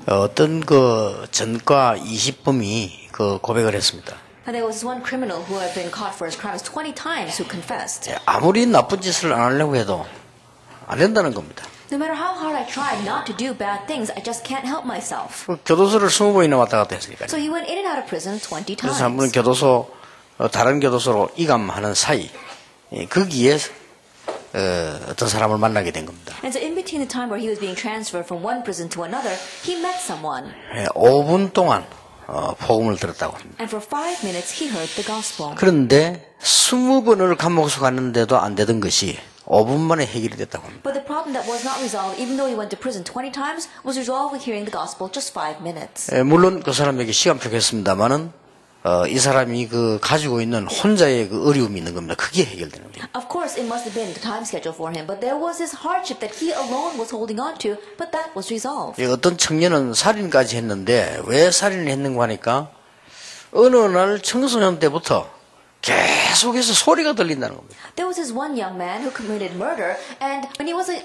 어떤 그 전과 20범이 그 고백을 했습니다. And there was one criminal who had been caught for his crimes 20 times who confessed. 아무리 나쁜 짓을 안 하려고 해도 안 된다는 겁니다. No matter how hard I tried not to do bad things, I just can't help myself. 교도소를 20번이나 왔다 갔다 했으니까요. So he went in and out of prison 20 times. 그래서 한 번은 교도소 다른 교도소로 이감하는 사이 거기에 어떤 사람을 만나게 된 겁니다. And so in between the time where he was being transferred from one prison to another, he met someone. 5분 동안 복음을 들었다고 합니다. And for 5 minutes he heard the gospel. 그런데 20번을 감옥소 갔는데도 안 되던 것이 5분 만에 해결이 됐다고 합니다. But the problem that was not resolved, even though he went to prison 20 times, was resolved with hearing the gospel just 5 minutes. 물론 그 사람에게 시간 필요했습니다만은 이 사람이 그 가지고 있는 혼자의 그 어려움이 있는 겁니다. 그게 해결되는 겁니다. Of course, it must have been the time schedule for him, but there was his hardship that he alone was holding on to, but that was resolved. 어떤 청년은 살인까지 했는데 왜 살인을 했는가 하니까 어느 날 청소년 때부터 계속해서 소리가 들린다는 겁니다. There was this one young man who committed murder, and when he was a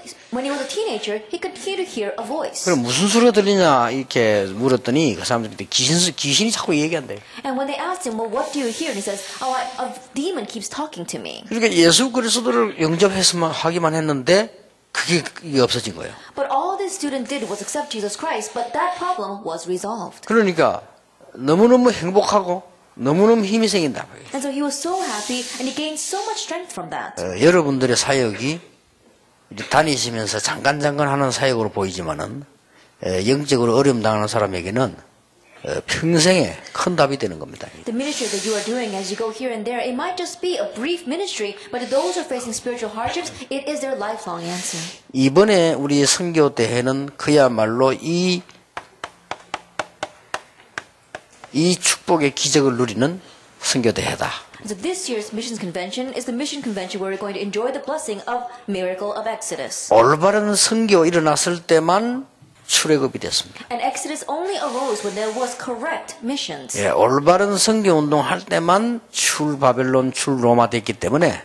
teenager, he continued to hear a voice. 그럼 무슨 소리가 들리냐 이렇게 물었더니 그 사람들한테 귀신이 자꾸 얘기한대요. And when they asked him, well, what do you hear? And he says, oh, a demon keeps talking to me. 그러니까 예수 그리스도를 영접해서만 하기만 했는데 그게 없어진 거예요. But all this student did was accept Jesus Christ, but that problem was resolved. 그러니까 너무너무 행복하고 너무너무 힘이 생긴다. And so he was so happy, and he gained so much strength from that. 여러분들의 사역이 이제 다니시면서 잠깐 하는 사역으로 보이지만은 영적으로 어려움 당하는 사람에게는 평생에 큰 답이 되는 겁니다. The ministry that you are doing as you go here and there, it might just be a brief ministry, but to those who are facing spiritual hardships, it is their lifelong answer. 이번에 우리 선교 대회는 그야말로 이 축복의 기적을 누리는 선교 대회다. So this year's missions convention is the mission convention where we're going to enjoy the blessing of miracle of Exodus. 올바른 선교 일어났을 때만 출애굽이 됐습니다. And Exodus only arose when there was correct missions. 올바른 선교 운동 할 때만 출 바벨론, 출 로마 됐기 때문에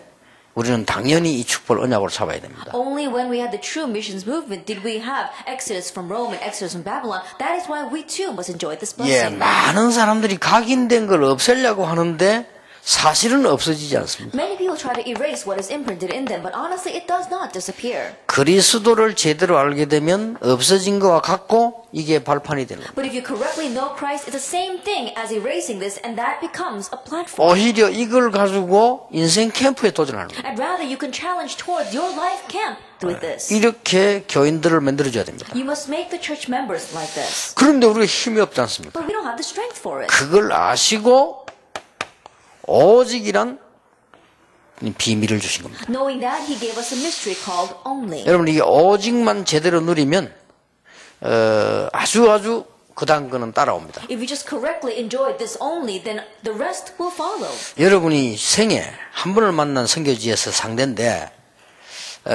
우리는 당연히 이 축복을 언약으로 잡아야 됩니다. Only when we had the true missions movement did we have Exodus from Rome and Exodus from Babylon. That is why we too must enjoy this blessing. 많은 사람들이 각인된 걸 없애려고 하는데 사실은 없어지지 않습니다. Many people try to erase what is imprinted in them, but honestly, it does not disappear. 그리스도를 제대로 알게 되면 없어진 것과 같고 이게 발판이 되는 겁니다. But if you correctly know Christ, it's the same thing as erasing this, and that becomes a platform. 오히려 이걸 가지고 인생 캠프에 도전하는 거예요. And rather, you can challenge towards your life camp with this. 이렇게 교인들을 만들어줘야 됩니다. You must make the church members like this. 그런데 우리가 힘이 없지 않습니까? But we don't have the strength for it. 그걸 아시고 오직이란 비밀을 주신 겁니다. Knowing that, He gave us a mystery called only. 여러분 이게 오직만 제대로 누리면 아주 그다음 거는 따라옵니다. If you just correctly enjoy this only, then the rest will follow. 여러분이 생애 한 번을 만난 선교지에서 상대인데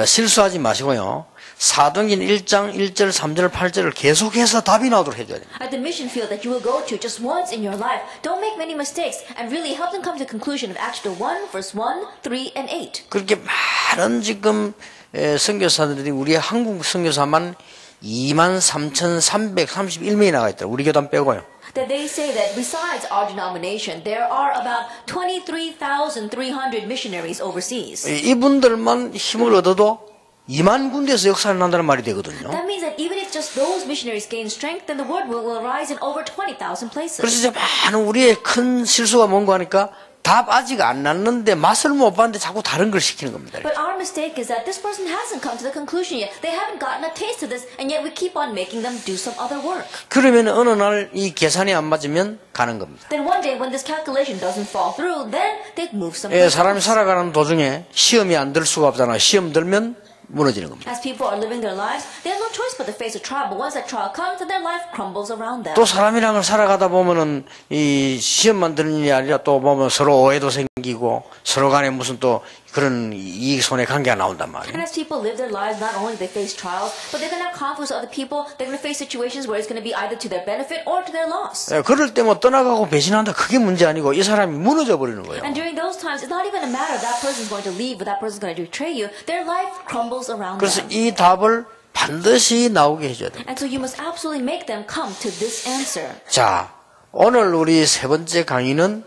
실수하지 마시고요. 사도행전 1장 1절 3절 8절을 계속해서 답이 나오도록 해줘야 됩니다. At the mission field that you will go to just once in your life, don't make many mistakes and really help them come to the conclusion of Acts 1, verse 1, 3, and 8. 그렇게 많은 지금 선교사들이 우리 한국 선교사만 23,331명이 나가 있더라고요. 우리 교단 빼고요. That they say that besides our denomination, there are about 23,300 missionaries overseas. 이분들만 힘을 얻어도 2만 군데에서 역사를 한다는 말이 되거든요. That means that even if just those missionaries gain strength, then the word will arise in over 20,000 places. 그래서 이제 많은 우리의 큰 실수가 뭔가 하니까 답 아직 안 났는데 맛을 못 봤는데 자꾸 다른 걸 시키는 겁니다. But our mistake is that this person hasn't come to the conclusion yet. They haven't gotten a taste of this, and yet we keep on making them do some other work. 그러면 어느 날 이 계산이 안 맞으면 가는 겁니다. Then one day when this calculation doesn't fall through, then they move some. 사람이 살아가는 도중에 시험이 안 들 수가 없잖아요. 시험 들면 무너지는 겁니다. As people are living their lives, they have no choice but to face a trial. But once that trial comes, then their life crumbles around them. 또 사람이랑을 살아가다 보면은 이 시험만 드는 일이 아니라 또 보면 서로 오해도 생기고 서로 간에 무슨 또 그런 이익 손해 관계가 나온단 말이에요. And as people live their lives, not only do they face trials, but they're going to have conflicts with other people. They're going to face situations where it's going to be either to their benefit or to their loss. 그럴 때 뭐 떠나가고 배신한다 그게 문제 아니고 이 사람이 무너져 버리는 거예요. And during those times, it's not even a matter of that person's going to leave or that person's going to betray you. Their life crumbles around 그래서 them. 이 답을 반드시 나오게 해줘야 됩니다. And so you must absolutely make them come to this answer. 자, 오늘 우리 세 번째 강의는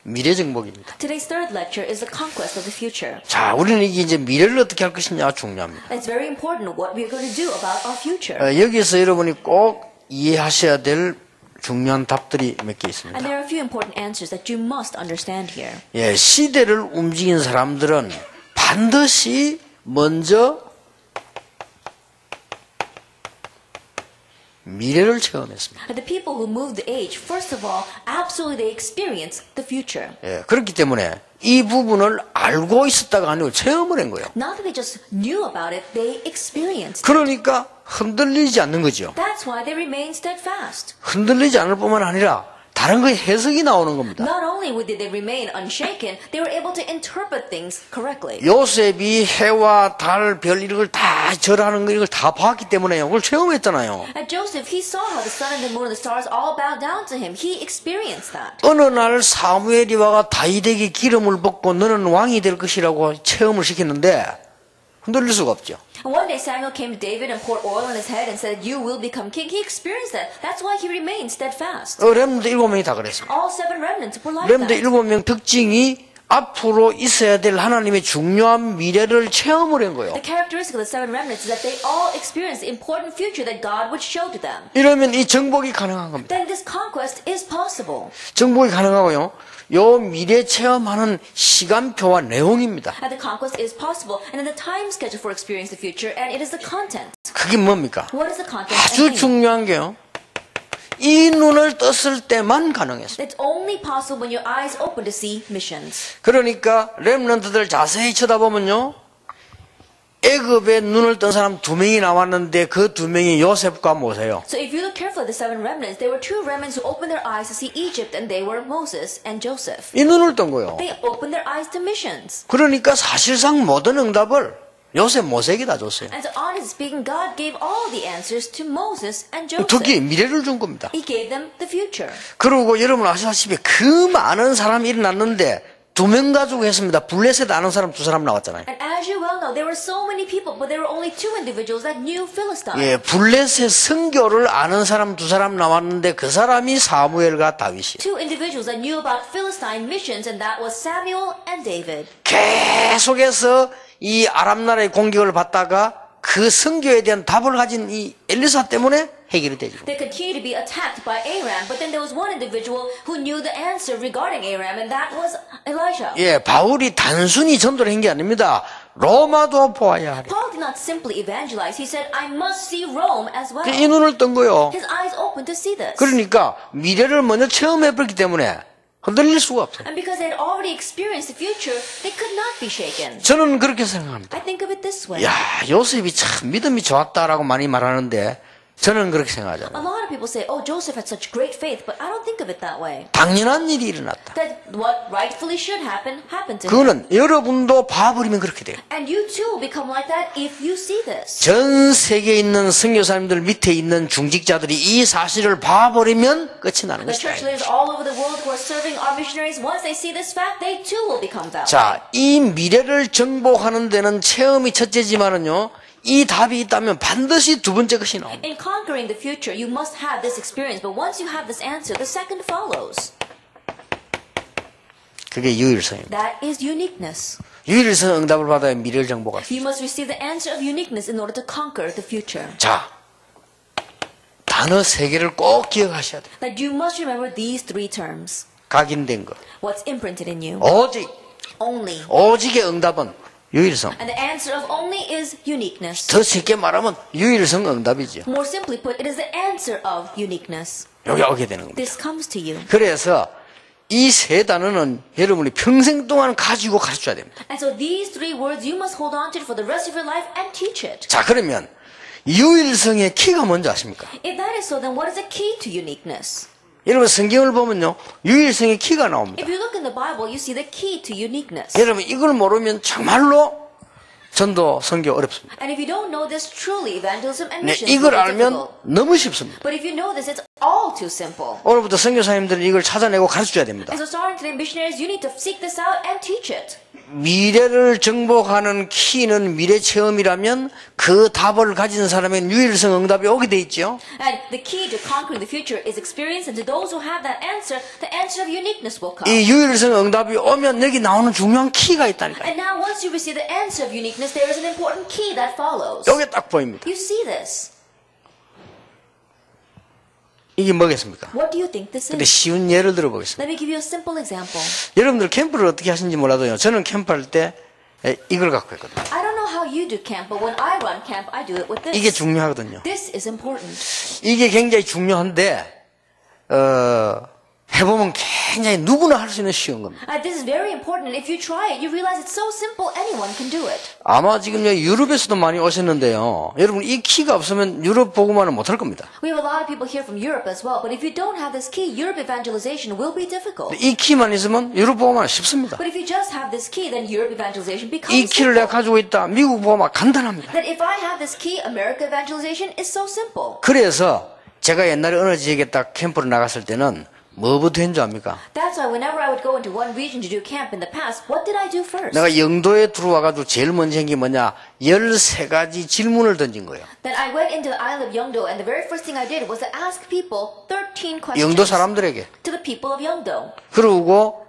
미래 정복입니다. Today's third lecture is the conquest of the future. 자, 우리는 이제 미래를 어떻게 할 것이냐 중요합니다. It's very important what we are going to do about our future. 여기서 여러분이 꼭 이해하셔야 될 중요한 답들이 몇 개 있습니다. And there are a few important answers that you must understand here. 예, 시대를 움직인 사람들은 반드시 먼저 미래를 체험했습니다. And the people who moved the age, first of all, absolutely they experience the future. 예, 그렇기 때문에 이 부분을 알고 있었다가 아니고 체험을 한 거예요. Not that they just knew about it, they experienced it. 그러니까 흔들리지 않는 거죠. That's why they remain steadfast. 흔들리지 않을 뿐만 아니라 다른 거에 해석이 나오는 겁니다. Not only did they remain unshaken, they were able to interpret things correctly. 요셉이 해와 달, 별 이런 걸 다 절하는 거 이걸 다 봤기 때문에요. 그걸 체험했잖아요. And Joseph, he saw how the sun and the moon and the stars all bowed down to him. He experienced that. 어느 날 사무엘이 와가 다윗에게 기름을 붓고 너는 왕이 될 것이라고 체험을 시켰는데 흔들릴 수가 없죠. And one day Samuel came to David and poured oil on his head and said, "You will become king." He experienced that. That's why he remained steadfast. 렘넌트 7명이 다 그랬습니다. All 7 remnants were like 렘넌트 that. 7명 특징이 앞으로 있어야 될 하나님의 중요한 미래를 체험을 한 거예요. The characteristic of the 7 remnants is that they all experienced the important future that God would show to them. 이러면 이 정복이 가능한 겁니다. Then this conquest is possible. 정복이 가능하고요. 요 미래 체험하는 시간표와 내용입니다. And the conquest is possible. And then the time schedule for experiencing the future, and it is the content. 그게 뭡니까? What is the content? 아주 중요한 게요. 이 눈을 떴을 때만 가능했어요. It's only possible when your eyes open to see missions. 그러니까 렘넌트들 자세히 쳐다보면요. 애굽에 눈을 뜬 사람 2명이 나왔는데 그 2명이 요셉과 모세요. So if you look carefully at the 7 remnants, there were 2 remnants who opened their eyes to see Egypt, and they were Moses and Joseph. 이 눈을 뜬 거예요. They opened their eyes to missions. 그러니까 사실상 모든 응답을 요셉 모세에게 다 줬어요. And so honestly speaking, God gave all the answers to Moses and Joseph. 특히 미래를 준 겁니다. He gave them the future. 그리고 여러분 아시다시피 그 많은 사람이 일어났는데 2명 가지고 했습니다. 블레셋 아는 사람 2사람 나왔잖아요. And as you well know, there were so many people, but there were only 2 individuals that knew Philistine. 예, 블레셋 선교를 아는 사람 2사람 나왔는데 그 사람이 사무엘과 다윗이에요. 2 individuals that knew about Philistine missions, and that was Samuel and David. 계속해서 이 아람 나라의 공격을 받다가 그 선교에 대한 답을 가진 이 엘리사 때문에 해결이 되죠. They continued to be attacked by Aram, but then there was one individual who knew the answer regarding Aram, and that was Elijah. 예, 바울이 단순히 전도를 한 게 아닙니다. 로마도 보아야 하리. Paul did not simply evangelize. He said, I must see Rome as well. 이 눈을 뜬 거요. His eyes opened to see this. 그러니까 미래를 먼저 체험해버렸기 때문에 흔들릴 수가 없어요. And because they had already experienced the future, they could not be shaken. 저는 그렇게 생각합니다. I think of it this way. 야, 요셉이 참 믿음이 좋았다라고 많이 말하는데 저는 그렇게 생각하잖아요. A lot of people say, oh, Joseph had such great faith, but I don't think of it that way. 당연한 일이 일어났다. That what rightfully should happen, happened to him. 그거는 여러분도 봐버리면 그렇게 돼요. And you too will become like that if you see this. 전 세계에 있는 선교사님들 밑에 있는 중직자들이 이 사실을 봐버리면 끝이 나는 The 것이다. church leaders all over the world who are serving our missionaries, once they see this fact, they too will become that way. 자, 이 미래를 정복하는 데는 체험이 첫째지만은요, 이 답이 있다면 반드시 2번째 것이 나옵니다. In conquering the future, you must have this experience, but once you have this answer, the second follows. 그게 유일성입니다. That is uniqueness. 유일성 응답을 받아야 미래를 정복할 수 있어요. You must receive the answer of uniqueness in order to conquer the future. 자, 단어 3개를 꼭 기억하셔야 돼요. That you must remember these 3 terms. 각인된 것. What's imprinted in you. 오직, Only. 오직의 응답은 유일성. And the answer of only is uniqueness. 더 쉽게 말하면 유일성 응답이죠. More simply put, it is the answer of uniqueness. 여기 오게 되는 겁니다. This comes to you. 그래서 이 3 단어는 여러분이 평생 동안 가지고 가르쳐야 됩니다. And so these 3 words you must hold on to for the rest of your life and teach it. 자, 그러면 유일성의 키가 뭔지 아십니까? If that is so, then what is the key to uniqueness? 여러분 성경을 보면요, 유일성의 키가 나옵니다. If you look in the Bible, you see the key to uniqueness. 여러분 이걸 모르면 정말로 전도 선교 어렵습니다. And if you don't know this, truly evangelism and 네, missions 이걸 will be 알면 difficult. 너무 쉽습니다. But if you know this, it's all too simple. 오늘부터 선교사님들은 이걸 찾아내고 가르쳐줘야 됩니다. And so starting today, missionaries, you need to seek this out and teach it. 미래를 정복하는 키는 미래 체험이라면 그 답을 가진 사람의 유일성 응답이 오게 돼 있죠. And the key to conquering the future is experience, and to those who have that answer, the answer of uniqueness will come. 이 유일성 응답이 오면 여기 나오는 중요한 키가 있다니까요. And now once you receive the answer of uniqueness, there is an important key that follows. 여기 딱 보입니다. You see this. 이게 뭐겠습니까? What do you think this 근데 is? 쉬운 예를 들어보겠습니다. Let me give you a simple example. 여러분들 캠프를 어떻게 하시는지 몰라도요. 저는 캠프할 때 이걸 갖고 했거든요. I don't know how you do camp, but when I run camp, I do it with 이게 this. 중요하거든요. This is important. 이게 굉장히 중요한데 해보면 굉장히 누구나 할 수 있는 쉬운 겁니다. This is very important, and if you try it, you realize it's so simple, anyone can do it. 아마 지금 유럽에서도 많이 오셨는데요. 여러분 이 키가 없으면 유럽 복음화는 못할 겁니다. We have a lot of people here from Europe as well, but if you don't have this key, Europe evangelization will be difficult. 이 키만 있으면 유럽 복음화는 쉽습니다. But if you just have this key, then Europe evangelization 이 becomes 키를 내가 simple. 가지고 있다. 미국 복음화 간단합니다. That if I have this key, America evangelization is so simple. 그래서 제가 옛날에 어느 지역에 딱 캠프를 나갔을 때는 뭐부터 했는지 압니까? That's why whenever I would go into one region to do camp in the past, what did I do first? 내가 영도에 들어와가지고 제일 먼저 한 게 뭐냐? 13가지 질문을 던진 거예요. Then I went into the island of Yeongdo, and the very first thing I did was to ask people 13 questions 영도 사람들에게. to the people of Yeongdo. 그러고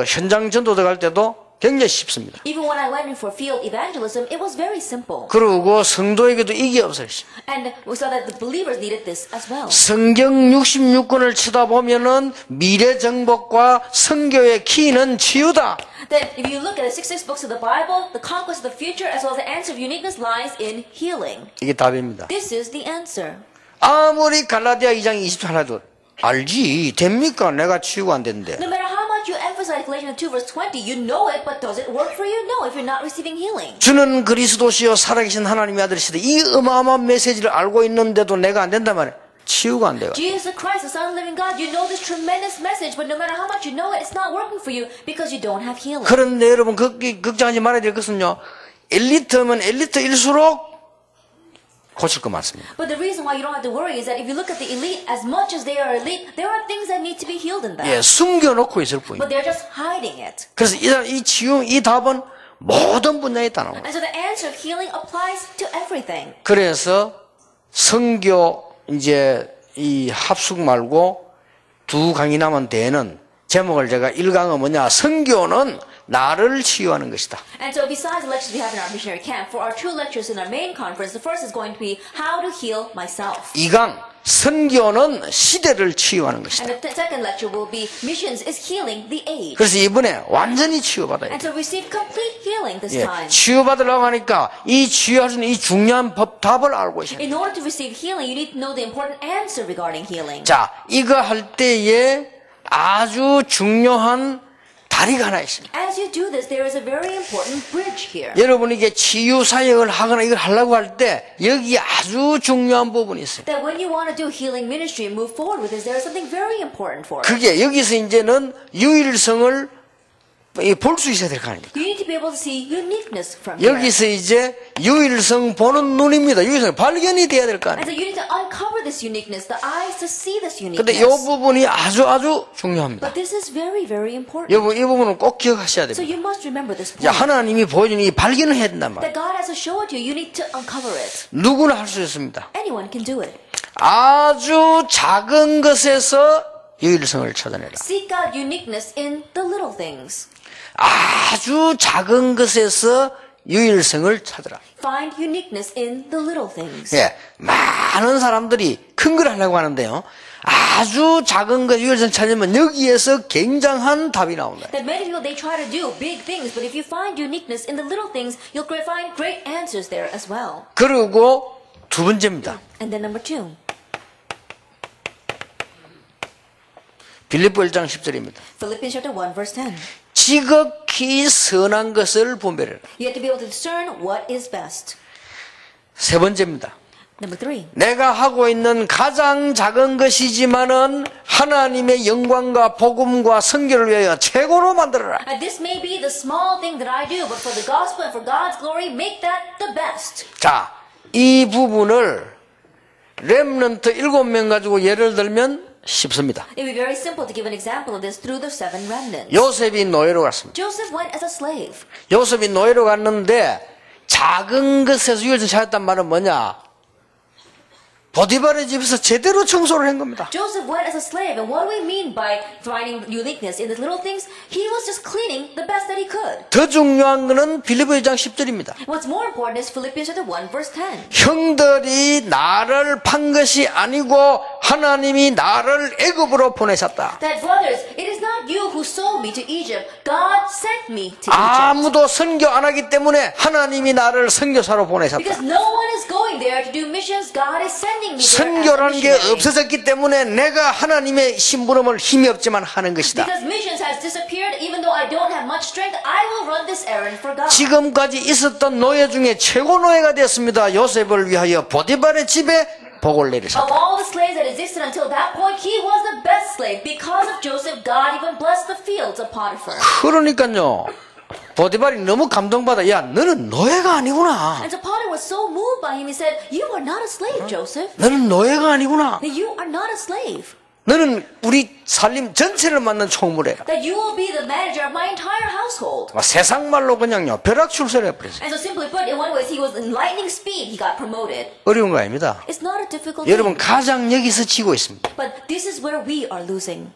현장 전도 들어갈 때도 굉장히 쉽습니다. Even when I went in for field evangelism, it was very simple. 그러고 성도에게도 이게 없어요. And we saw that the believers needed this as well. 성경 66권을 쳐다보면은 미래 정복과 선교의 키는 치유다. Then if you look at the 66 books of the Bible, the conquest of the future as well as the answer of uniqueness lies in healing. 이게 답입니다. This is the answer. 아무리 갈라디아 2장 20절에도 알지 됩니까? 내가 치유가 안 되는데. No matter how much you emphasize Galatians 2 verse 20, you know it, but does it work for you? No, if you're not receiving healing. 주는 그리스도시요 살아계신 하나님의 아들이시다. 이 어마어마한 메시지를 알고 있는데도 내가 안 된단 말이에요. 치유가 안 돼요. Jesus Christ, the Son of the living God, you know this tremendous message, but no matter how much you know it, it's not working for you because you don't have healing. 그런데 여러분 걱정하지 말아야 될 것은요. 엘리트면 엘리트일수록 고칠 거 많습니다. But the reason why you don't have to worry is that if you look at the elite, as much as they are elite, there are things that need to be healed in them. 예, 숨겨놓고 있을 But 뿐입니다. they're just hiding it. 그래서 이 치유, 이 답은 모든 분야에 있다는 거예요. And so the answer of healing applies to everything. 그래서 선교 이제 이 합숙 말고 두 강의 남은 데에는 제목을 제가 1강은 뭐냐? 선교는 나를 치유하는 것이다. And so besides the lectures we have in our missionary camp, for our two lectures in our main conference, the first is going to be how to heal myself. 2강 선교는 시대를 치유하는 것이다. And the second lecture will be missions is healing the age. 그래서 이번에 완전히 치유받아야 And 돼. to receive complete healing this 예, time. 치유받으려고 하니까 이 치유할 수 있는 이 중요한 답을 알고 있어야 돼. In order to receive healing, you need to know the important answer regarding healing. 자, 이거 할 때에 아주 중요한 다리가 하나 있습니다. As you do this, there is a very important bridge here. 여러분이 이게 치유 사역을 하거나 이걸 하려고 할 때 여기 아주 중요한 부분이 있어요. That when you want to do healing ministry and move forward with this, there is something very important for it. 그게 여기서 이제는 유일성을 볼 수 있어야 될 거 아닙니까? You need to be able to see uniqueness from here. 여기서 이제 유일성 보는 눈입니다. 유일성 발견이 돼야 될 거 And 아닙니까? so you need to uncover this uniqueness, the eyes to see this 근데 이 uniqueness. 부분이 아주 중요합니다. But this is very, very important. 여러분 이 부분은 꼭 기억하셔야 So 됩니다. you must remember this 자, point. 하나님이 보여주는 이 발견을 해야 된단 말이에요. That God has to show it to you, you need to uncover it. 누구나 할 수 있습니다. Anyone can do it. 아주 작은 것에서 유일성을 찾아내라. Seek out uniqueness in the little things. 아주 작은 것에서 유일성을 찾으라. Find uniqueness in the little things. 예, 많은 사람들이 큰 걸 하려고 하는데요. 아주 작은 것 유일성 찾으면 여기에서 굉장한 답이 나온다. That many people, they try to do big things, but if you find uniqueness in the little things, you'll find great answers there as well. 그리고 두 번째입니다. And then number 2, 빌립보 1장 10절입니다. Philippians chapter 1, verse 10. 지극히 선한 것을 분별해라. You have to be able to discern what is best. 세 번째입니다. Number 3, 내가 하고 있는 가장 작은 것이지만은 하나님의 영광과 복음과 선교를 위하여 최고로 만들어라. and this may be the small thing that I do, but for the gospel and for God's glory, make that the best. 자, 이 부분을 렘넌트 7명 가지고 예를 들면 쉽습니다. It would be very simple to give an example of this through the 7 remnants. 요셉이 노예로 갔습니다. Joseph went as a slave. 요셉이 노예로 갔는데 작은 것에서 유일성 찾았단 말은 뭐냐? 보디발의 집에서 제대로 청소를 한 겁니다. Joseph went as a slave, and what do we mean by finding uniqueness in the little things? He was just cleaning the best that he could. 더 중요한 것은 빌립보 1장 10절입니다. What's more important is Philippians chapter 1 verse 10. 형들이 나를 판 것이 아니고 하나님이 나를 애굽으로 보내셨다. That brothers, it is not you who sold me to Egypt. God sent me to Egypt. 아무도 선교 안 하기 때문에 하나님이 나를 선교사로 보내셨다. Because no one is going there to do missions. God is sending me there as a 선교라는 게 missionary. 없어졌기 때문에 내가 하나님의 심부름을 힘이 없지만 하는 것이다. Because missions has disappeared, even though I don't have much strength, I will run this errand for God. 지금까지 있었던 노예 중에 최고 노예가 되었습니다. 요셉을 위하여 보디발의 집에 복을 내리셨다. Of all the slaves that existed until that point, he was the best slave. Because of Joseph, God even blessed the fields of Potiphar. 그러니까요. 보디발이 너무 감동받아. 야, 너는 노예가 아니구나. And so Potiphar was so moved by him, he said, "You are not a slave, Joseph. 너는 노예가 아니구나. You are not a slave. 너는 우리 살림 전체를 맡는 총무래라. That you will be the manager of my entire household." 세상 말로 그냥요. 벼락출세를 해버렸어요. And so simply put, in one way, he was in lightning speed. He got promoted. 어려운 거 아닙니다. It's not a difficult 여러분 thing. 가장 여기서 지고 있습니다. But this is where we are losing.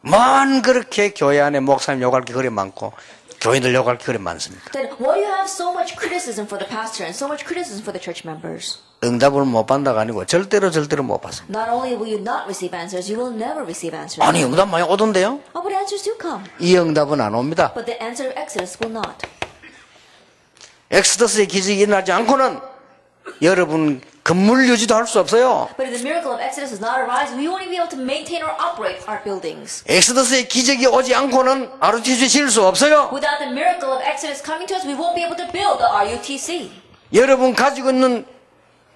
만 그렇게 교회 안에 목사님 욕할 게 그리 많고 교인들 욕할 게 그리 많습니까? Then why do you have so much criticism for the pastor and so much criticism for the church members? 응답을 못 받는다가 아니고 절대로 못 받습니다. Not only will you not receive answers, you will never receive answers. 아니 응답 많이 오던데요? Oh, but answers do come. 이 응답은 안 옵니다. But the answer of Exodus will not. 엑스더스의 기적이 일어나지 않고는 여러분 건물 유지도 할 수 없어요. But if the miracle of Exodus does not arise, we won't be able to maintain or operate our buildings. 엑스더스의 기적이 오지 않고는 RUTC 지을 수 없어요. Without the miracle of Exodus coming to us, we won't be able to build the RUTC. 여러분 가지고 있는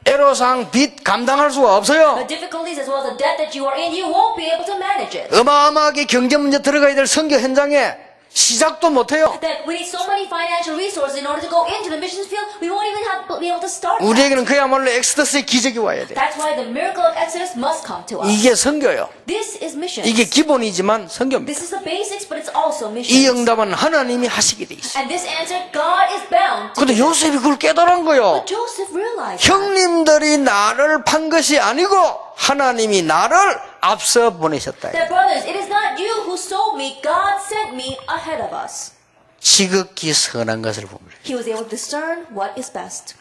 애로사항 빚 감당할 수가 없어요. The difficulties as well as the debt that you are in, you won't be able to manage it. 어마어마하게 경제 문제 들어가야 될 선교 현장에 시작도 못해요. That we need so many financial resources in order to go into the missions field, we won't even be able to start that. 우리에게는 그야말로 엑스더스의 기적이 와야 돼. That's why the miracle of Exodus must come to us. 이게 선교예요. This is missions. 이게 기본이지만 선교입니다. This is the basics, but it's also 이 missions. 응답은 하나님이 하시게 돼 있어요. And this answer, God is bound to. 근데 요셉이 그걸 깨달은 거예요. But Joseph realized that. 형님들이 나를 판 것이 아니고 하나님이 나를 앞서 보내셨다. That brothers, it is not you who sold me, God sent me ahead of us. 지극히 선한 것을 봅니다. He was able to discern what is best.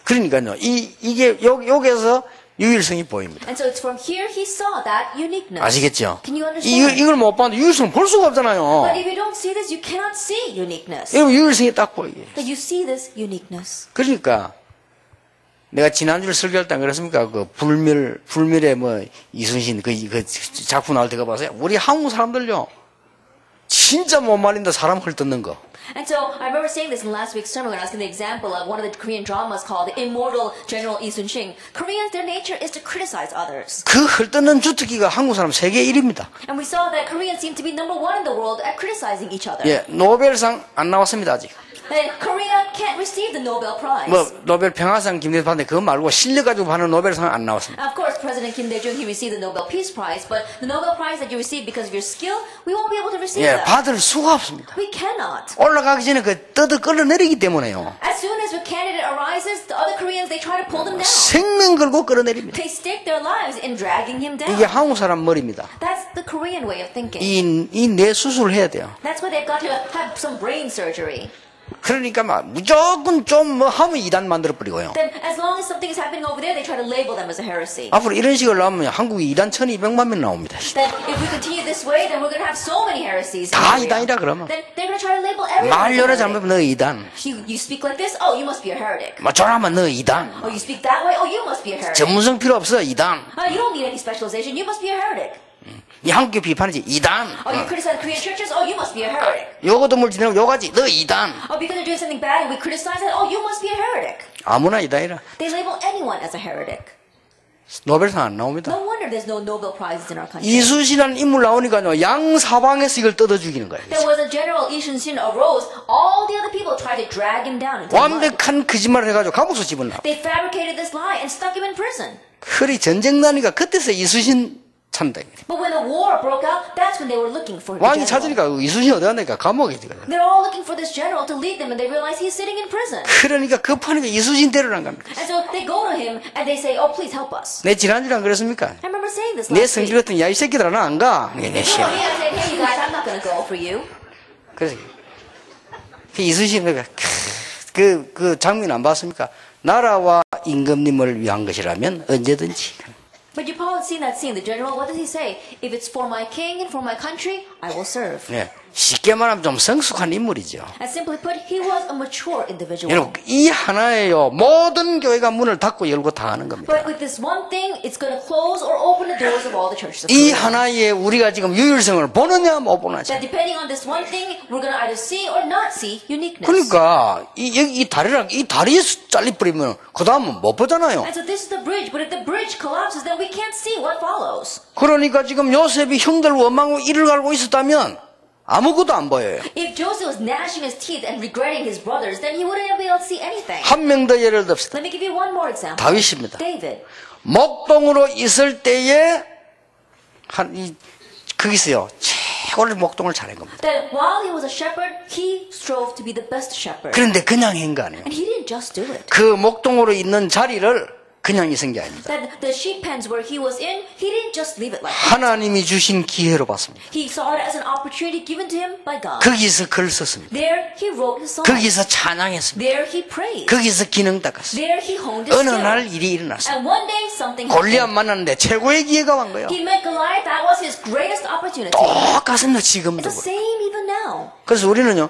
그러니까요. 이게 여기에서 유일성이 보입니다. And so it's from here he saw that uniqueness. 아시겠죠? Can you understand? 이걸 못 봤는데 유일성 볼 수가 없잖아요. But if you don't see this, you cannot see uniqueness. 여러분 유일성이 딱 보이게. That you see this uniqueness. 그러니까 내가 지난주에 설교할 때 안 그랬습니까? 그 불멸의 뭐 이순신 그 작품 나올 때가 봤어요. 우리 한국 사람들요. 진짜 못 말린다 사람 헐뜯는 거. And so I remember saying this in last week's sermon when I was giving the example of one of the Korean dramas called The Immortal General Lee Sun-shin. Koreans, their nature is to criticize others. 그 헐뜯는 주특기가 한국 사람 세계 1위입니다. And we saw that Koreans seem to be number one in the world at criticizing each other. 예, 노벨상 안 나왔습니다 아직. And Korea can't receive the Nobel Prize. 뭐 노벨 평화상 김대중 받는데 그거 말고 실력 가지고 받는 노벨상 안 나왔습니다. Of course, President Kim Dae-jung, he received the Nobel Peace Prize, but the Nobel Prize that you receive because of your skill, we won't be able to receive 예, that. 받을 수가 없습니다. We cannot. 올라가기 전에 그 떠들 끌어내리기 때문에요. As soon as a candidate arises, the other Koreans, they try to pull them down. 생명 걸고 끌어내립니다. They stake their lives in dragging him down. 이게 한국 사람 머리입니다. That's the Korean way of thinking. 이 뇌 수술을 해야 돼요. That's why they've got to have some brain surgery. 그러니까 막 무조건 좀 뭐 하면 이단 만들어 버리고요. Then, as long as something is happening over there, they try to label them as a heresy. 앞으로 이런 식으로 나오면 한국이 이단 1200만 명 나옵니다. Then, if we continue this way, then we're going to have so many heresies. in 다 Korea. 이단이라 그러면. Then they're going to try to label everyone. 말려라 as a heretic. 잘못하면 너 이단. You speak like this, oh, you must be a heretic. 뭐 저라면 너 이단. Oh, you speak that way, oh, you must be a heretic. 전문성 필요 없어 이단. You don't need any specialization, you must be a heretic. 이 한국교 비판이지 이단. Oh, you criticize Korean churches, oh, you must be a heretic. 요거도 물 지내고 요가지 너 이단. Oh, because they're doing something bad and we criticize it, oh, you must be a heretic. 아무나 이단이라. They label anyone as a heretic. 노벨상 안 나옵니다. No wonder there's no Nobel Prizes in our country. 이순신이라는 인물 나오니까요 양사방에서 이걸 뜯어 죽이는 거예요. There was a general, Lee Sun-shin arose, all the other people tried to drag him down into the mud. 완벽한 거짓말을 해가지고 감옥서 집어넣어. They fabricated this lie and stuck him in prison. 그리 전쟁 나니까 그때서 이순신 찬다. But when the war broke out, that's when they were looking for the 왕이 general. 찾으니까 이순신 어디 갔냐니까 감옥에 있거든. They're all looking for this general to lead them, and they realize he's sitting in prison. 그러니까 급하니까 이순신 데려란 겁니다. And so they go to him and they say, "Oh, please help us." 내 지난주에 안 그랬습니까? I remember saying this 내 last 성질 week. 같은 야이 새끼들아 나 안 가. 내 I 시야. said, "Hey, you guys, I'm not going to go for you." 그래서 이순신 내가 그 장면 안 봤습니까? 나라와 임금님을 위한 것이라면 언제든지. But you've probably seen that scene. The general, what does he say? If it's for my king and for my country, I will serve. 네, 쉽게 말하면 좀 성숙한 인물이죠. And simply put, he was a mature individual. 여러분 이 하나예요. 모든 교회가 문을 닫고 열고 다 하는 겁니다. But with this one thing, it's going to close or open the doors of all the churches of 이 Korea. 하나에 우리가 지금 유일성을 보느냐 못 보느냐. That depending on this one thing, we're going to either see or not see uniqueness. 그러니까 이 다리랑 이 다리에 잘리버리면 그 다음은 못 보잖아요. And so this is the bridge, but if the bridge collapses, then we can't see what follows. 그러니까 지금 요셉이 형들 원망하고 이를 갈고 있었다면 아무것도 안 보여요. If Joseph was gnashing his teeth and regretting his brothers, then he wouldn't be able to see anything. 한 명 더 예를 듭시다. Let me give you one more example. 다윗입니다. David. 목동으로 있을 때에 거기서요 최고를 목동을 잘한 겁니다. That while he was a shepherd, he strove to be the best shepherd. 그런데 그냥 한 거 아니에요. And he didn't just do it. 그 목동으로 있는 자리를 그냥 있은 게 아닙니다. That the sheep pens where he was in, he didn't just leave it like that. 하나님이 주신 기회로 봤습니다. He saw it as an opportunity given to him by God. 거기서 글 썼습니다. There he wrote his song. 거기서 찬양했습니다. There he praised. 거기서 기능 닦았습니다. There he honed his 어느 skill. 날 일이 일어났어요. And one day something 골리앗 happened. 만났는데 최고의 기회가 온 거예요. He met Goliath. That was his greatest opportunity. 똑같습니다. It's 지금도. the same even now. 그래서 우리는요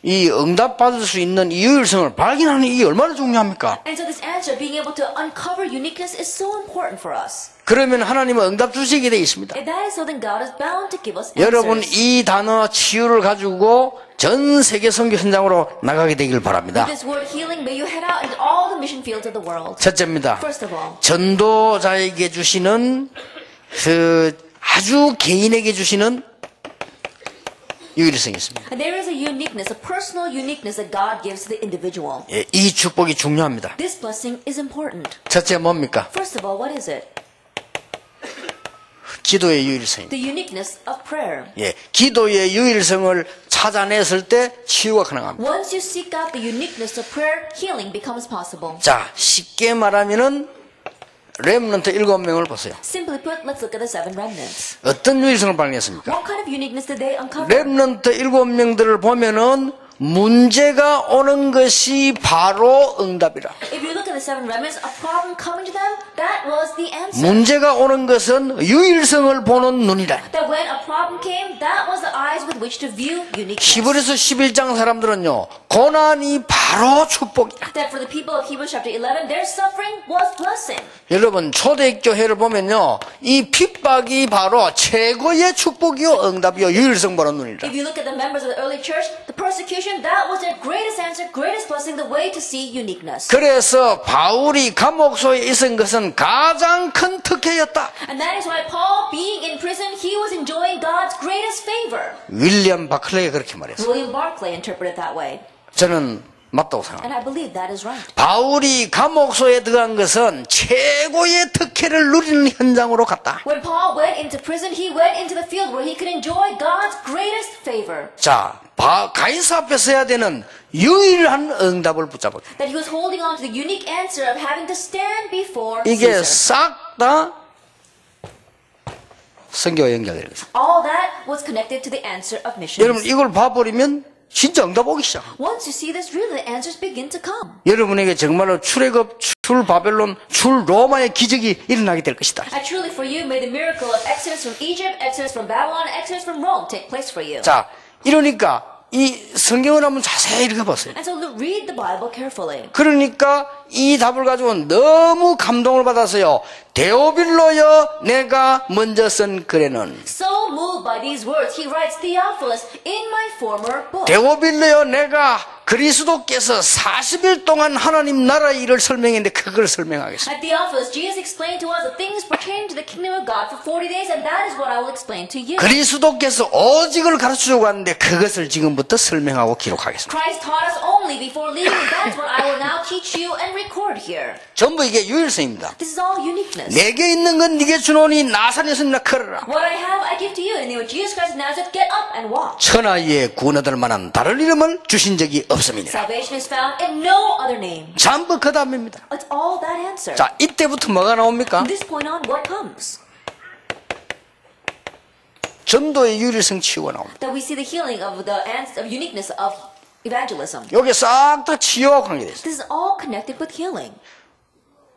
이 응답받을 수 있는 이 유일성을 발견하는 이게 얼마나 중요합니까? And so this answer, being able to uncover uniqueness, is so important for us. 그러면 하나님은 응답 주시게 되어 있습니다. If that is so, then God is bound to give us 여러분 answers. 이 단어 치유를 가지고 전 세계 선교 현장으로 나가게 되길 바랍니다. With this word healing, may you head out into all the mission fields of the world. 첫째입니다. First of all, 전도자에게 주시는 그 아주 개인에게 주시는 유일성이 있습니다. and there is a uniqueness, a personal uniqueness that God gives to the individual. 예, 이 축복이 중요합니다. This blessing is important. 첫째 뭡니까? First of all, what is it? 기도의 유일성입니다. The uniqueness of prayer. 예, 기도의 유일성을 찾아냈을 때 치유가 가능합니다. Once you seek out the uniqueness of prayer, healing becomes possible. 자, 쉽게 말하면은 렘넌트 7명을 보세요. Simply put, let's look at the 7 remnants. 어떤 유일성을 발견했습니까? What kind of uniqueness did they uncover? 렘넌트 7명들을 보면은 문제가 오는 것이 바로 응답이라. If you look at the 7 remnants, a problem coming to them, that was the answer. 문제가 오는 것은 유일성을 보는 눈이라. That when a problem came, that was the eyes with which to view uniqueness. 히브리서 11장 사람들은요, 고난이 바로 축복이야. That for the people of Hebrews chapter 11, their suffering was blessing. 여러분, 초대교회를 보면요, 이 핍박이 바로 최고의 축복이요, 응답이요, 유일성 보는 눈이라. If you look at the members of the early church, the persecution, that was their greatest answer, greatest blessing, the way to see uniqueness. 그래서 바울이 감옥소에 있은 것은 가장 큰 특혜였다. And that is why Paul, being in prison, he was enjoying God's greatest favor. 윌리엄 바클레이가 그렇게 말했어요. William Barclay interpreted it that way. 저는 맞다고 생각합니다. And I believe that is right. 바울이 감옥소에 들어간 것은 최고의 특혜를 누리는 현장으로 갔다. When Paul went into prison, he went into the field where he could enjoy God's greatest favor. 자, 가이사 앞에 서야 되는 유일한 응답을 붙잡았다. That he was holding on to the unique answer of having to stand before 이게 Caesar. 싹 다 선교와 연결되는 거죠. All that was connected to the answer of missions. 여러분 이걸 봐버리면 진짜 응답 오기 시작. Once you see this, really the answers begin to come. 여러분에게 정말로 출애굽, 출 바벨론, 출 로마의 기적이 일어나게 될 것이다. And truly for you, may the miracle of Exodus from Egypt, Exodus from Babylon, Exodus from Rome take place for you. 자, 이러니까 이 성경을 한번 자세히 읽어보세요. And so read the Bible carefully. 그러니까 이 답을 가지고 너무 감동을 받았어요. 데오빌로여 내가 먼저 쓴 글에는. So moved by these words, he writes, Theophilus, in my former book. 데오빌로여 내가 그리스도께서 40일 동안 하나님 나라의 일을 설명했는데 그걸 설명하겠습니다. At Theophilus, Jesus explained to us the things pertaining to the kingdom of God for 40 days, and that is what I will explain to you. 그리스도께서 오직을 가르쳐주고 왔는데 그것을 지금부터 설명하고 기록하겠습니다. Christ taught us only before leaving, and that's what I will now teach you and record here. 전부 이게 유일성입니다. This is all uniqueness. 내게 있는 건 네게 주노니 나사렛에서 나 걸어라. What I have, I give to you. In the name of Jesus Christ of Nazareth, get up and walk. 천하에 구원받을 만한 다른 이름을 주신 적이 없습니다. Salvation is found in no other name. 전부 그 답입니다. It's all that answer. 자, 이때부터 뭐가 나옵니까? From this point on, what comes? 전도의 유일성 치유가 나옵니다. That we see the healing of the uniqueness of evangelism. 여기 싹 다 치유와 관계되어 있어요. This is all connected with healing.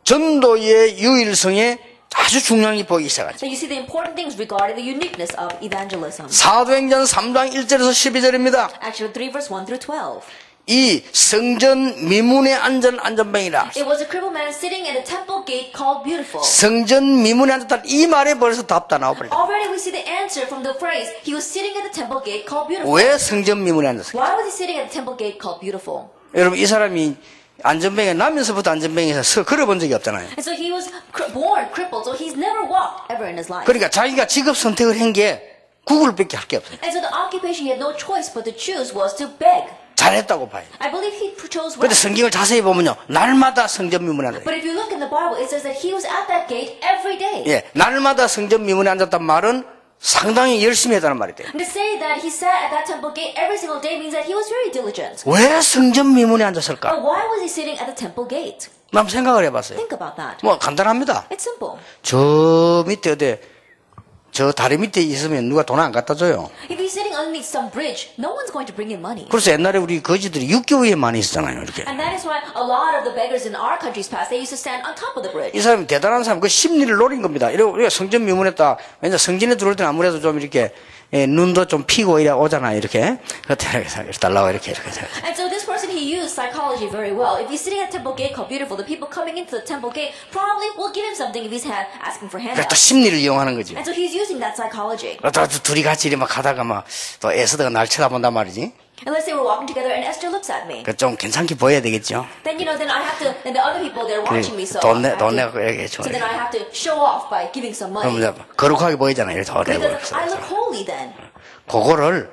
전도의 유일성에 아주 중요한 게 보이기 시작하죠. So you see the important things regarding the uniqueness of evangelism. 사도행전 3장 1절에서 12절입니다. Acts 3 verse 1 through 12. 이 성전 미문에 앉은 안전병이라. It was a crippled man sitting at a temple gate called Beautiful. 성전 미문에 앉았다. 이 말에 벌써 답 다 나와버린다. Already we see the answer from the phrase, he was sitting at the temple gate called Beautiful. 왜 성전 미문에 앉았어요? Why was he sitting at the temple gate called Beautiful? 여러분 이 사람이 안전병에 나면서부터 안전병에서 걸어본 적이 없잖아요. And so he was born crippled, so he's never walked ever in his life. 그러니까 자기가 직업 선택을 한 게 구글밖에 할 게 없어요. And so the occupation he had no choice but to choose was to beg. 잘했다고 봐요. I believe he chose well. 근데 성경을 자세히 보면요, 날마다 성전 미문에 앉아요. But if you look in the Bible, it says that he was at that gate every day. 예, 날마다 성전 미문에 앉았단 말은 상당히 열심히 했다는 말이 돼요. And to say that he sat at that temple gate every single day means that he was very diligent. 왜 성전 미문에 앉았을까? But why was he sitting at the temple gate? 난 생각을 해봤어요. Think about that. 뭐 간단합니다. It's simple. 저 밑에 어디 저 다리 밑에 있으면 누가 돈 안 갖다 줘요. If he's sitting underneath some bridge, no one's going to bring him money. 그래서 옛날에 우리 거지들이 육교 위에 많이 있었잖아요. 이렇게. And that is why a lot of the beggars in our country's past, they used to stand on top of the bridge. 이 사람이 대단한 사람, 그 심리를 노린 겁니다. 이러고 우리가 성전 미문했다. 왜냐 성전에 들어올 때는 아무래도 좀 이렇게 눈도 좀 피고 이래 오잖아요. 이렇게. 그때 이렇게 달라고 이렇게. And so this person, he used psychology very well. If he's sitting at temple gate called Beautiful, the people coming into the temple gate probably will give him something if he's asking for 그러니까 또 handouts. 심리를 이용하는 거지. And so he's using that psychology. 또 둘이 같이 이렇게 막 가다가 막 또 에스더가 날 쳐다본단 말이지. And let's say we're walking together and Esther looks at me. 그 좀 괜찮게 보여야 되겠죠. Then, then I have to, and the other people, they're watching me, so 돈 I have 내고 to, 이렇게 줘. so then I have to show off by giving some money. 그럼 이제 거룩하게 보이잖아요. 이렇게 더 되고. Because I look holy then. 그거를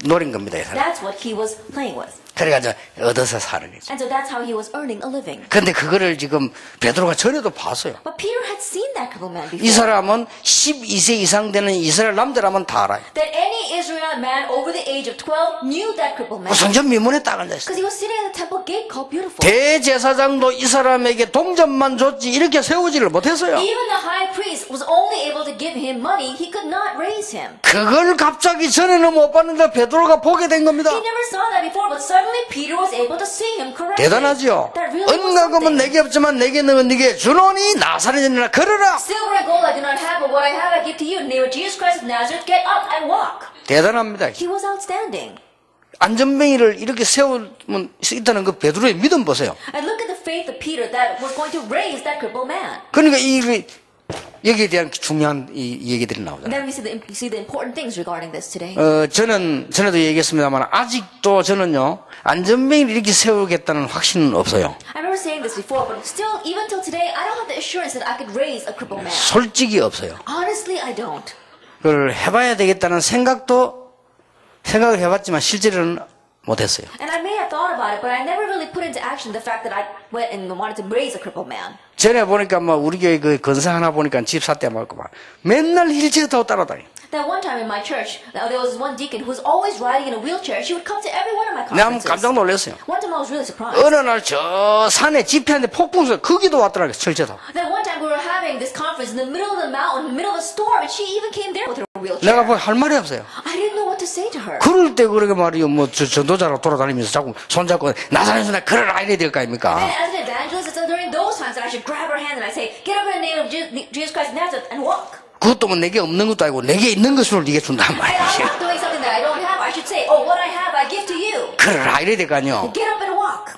노린 겁니다. 이 사람. That's what he was playing with. 그래가 이제 얻어서 사는 거지. And so that's how he was earning a living. 근데 그거를 지금 베드로가 전에도 봤어요. But Peter had seen that crippled man 이 before. 사람은 12세 이상 되는 이스라엘 남자라면 다 알아요. That any Israelite man over the age of 12 knew that crippled man. 성전 미문에 딱 앉아있어요. Because he was sitting at the temple gate called Beautiful. 대제사장도 이 사람에게 동전만 줬지 이렇게 세우지를 못했어요. Even the high priest was only able to give him money. He could not raise him. 그걸 갑자기 전에는 못 봤는데 베드로가 보게 된 겁니다. He never saw that before, but suddenly Peter was able to see him correctly. 대단하죠. That really was 은가금은 something. 내게 없지만 내게 있는 건 네게 주노니 나사렛이라 걸어라. Silver and gold I do not have, but what I have I give to you. In the name of Jesus Christ of Nazareth, get up and walk. 대단합니다. He was outstanding. 안전뱅이를 이렇게 세우면 있다는 그 베드로의 믿음 보세요. And look at the faith of Peter that was going to raise that crippled man. 그러니까 여기에 대한 중요한 이 얘기들이 And 나오잖아요. then we see the important things regarding this today. 저는 전에도 얘기했습니다만 아직도 저는요 안전뱅이를 이렇게 세우겠다는 확신은 없어요. I remember saying this before, but still, even till today, I don't have the assurance that I could raise a crippled man. 솔직히 없어요. Honestly, I don't. 그걸 해봐야 되겠다는 생각을 해봤지만 실제로는 못했어요. And I may have thought about it, but I never really put into action the fact that I went and wanted to raise a crippled man. 전에 보니까 뭐 우리 교회 그 건사 하나 보니까 집 샀대 말고 막 맨날 휠체어 타고 따라다니. That one time in my church, there was one deacon who was always riding in a wheelchair. She would come to every one of my 내가 한번 conferences. 깜짝 놀랐어요. One time I was really surprised. 어느 날 저 산에 집회하는데 폭풍 소 거기도 왔더라고요. 철제 타고. That one time we were having this conference in the middle of the mountain, in the middle of a storm, and she even came there with her wheelchair. 내가 보기 할 말이 없어요. I didn't know what to say to her. 그럴 때 그러게 말이요. 뭐 전도자로 돌아다니면서 자꾸 손잡고 나사렛에서 나 걸어라 이래야 될 거 And 아닙니까? as an evangelist, it's during those times that I should grab her hand and I say, get up in the name of Jesus Christ of Nazareth and walk. 그것도 뭐 내게 없는 것도 아니고 내게 있는 것으로 네게 준단 And I'm 말이지. not doing something that I don't have. I should say, oh, what I have, I give to you. 걸어라 이래야 될 거 아니요. Get up and walk.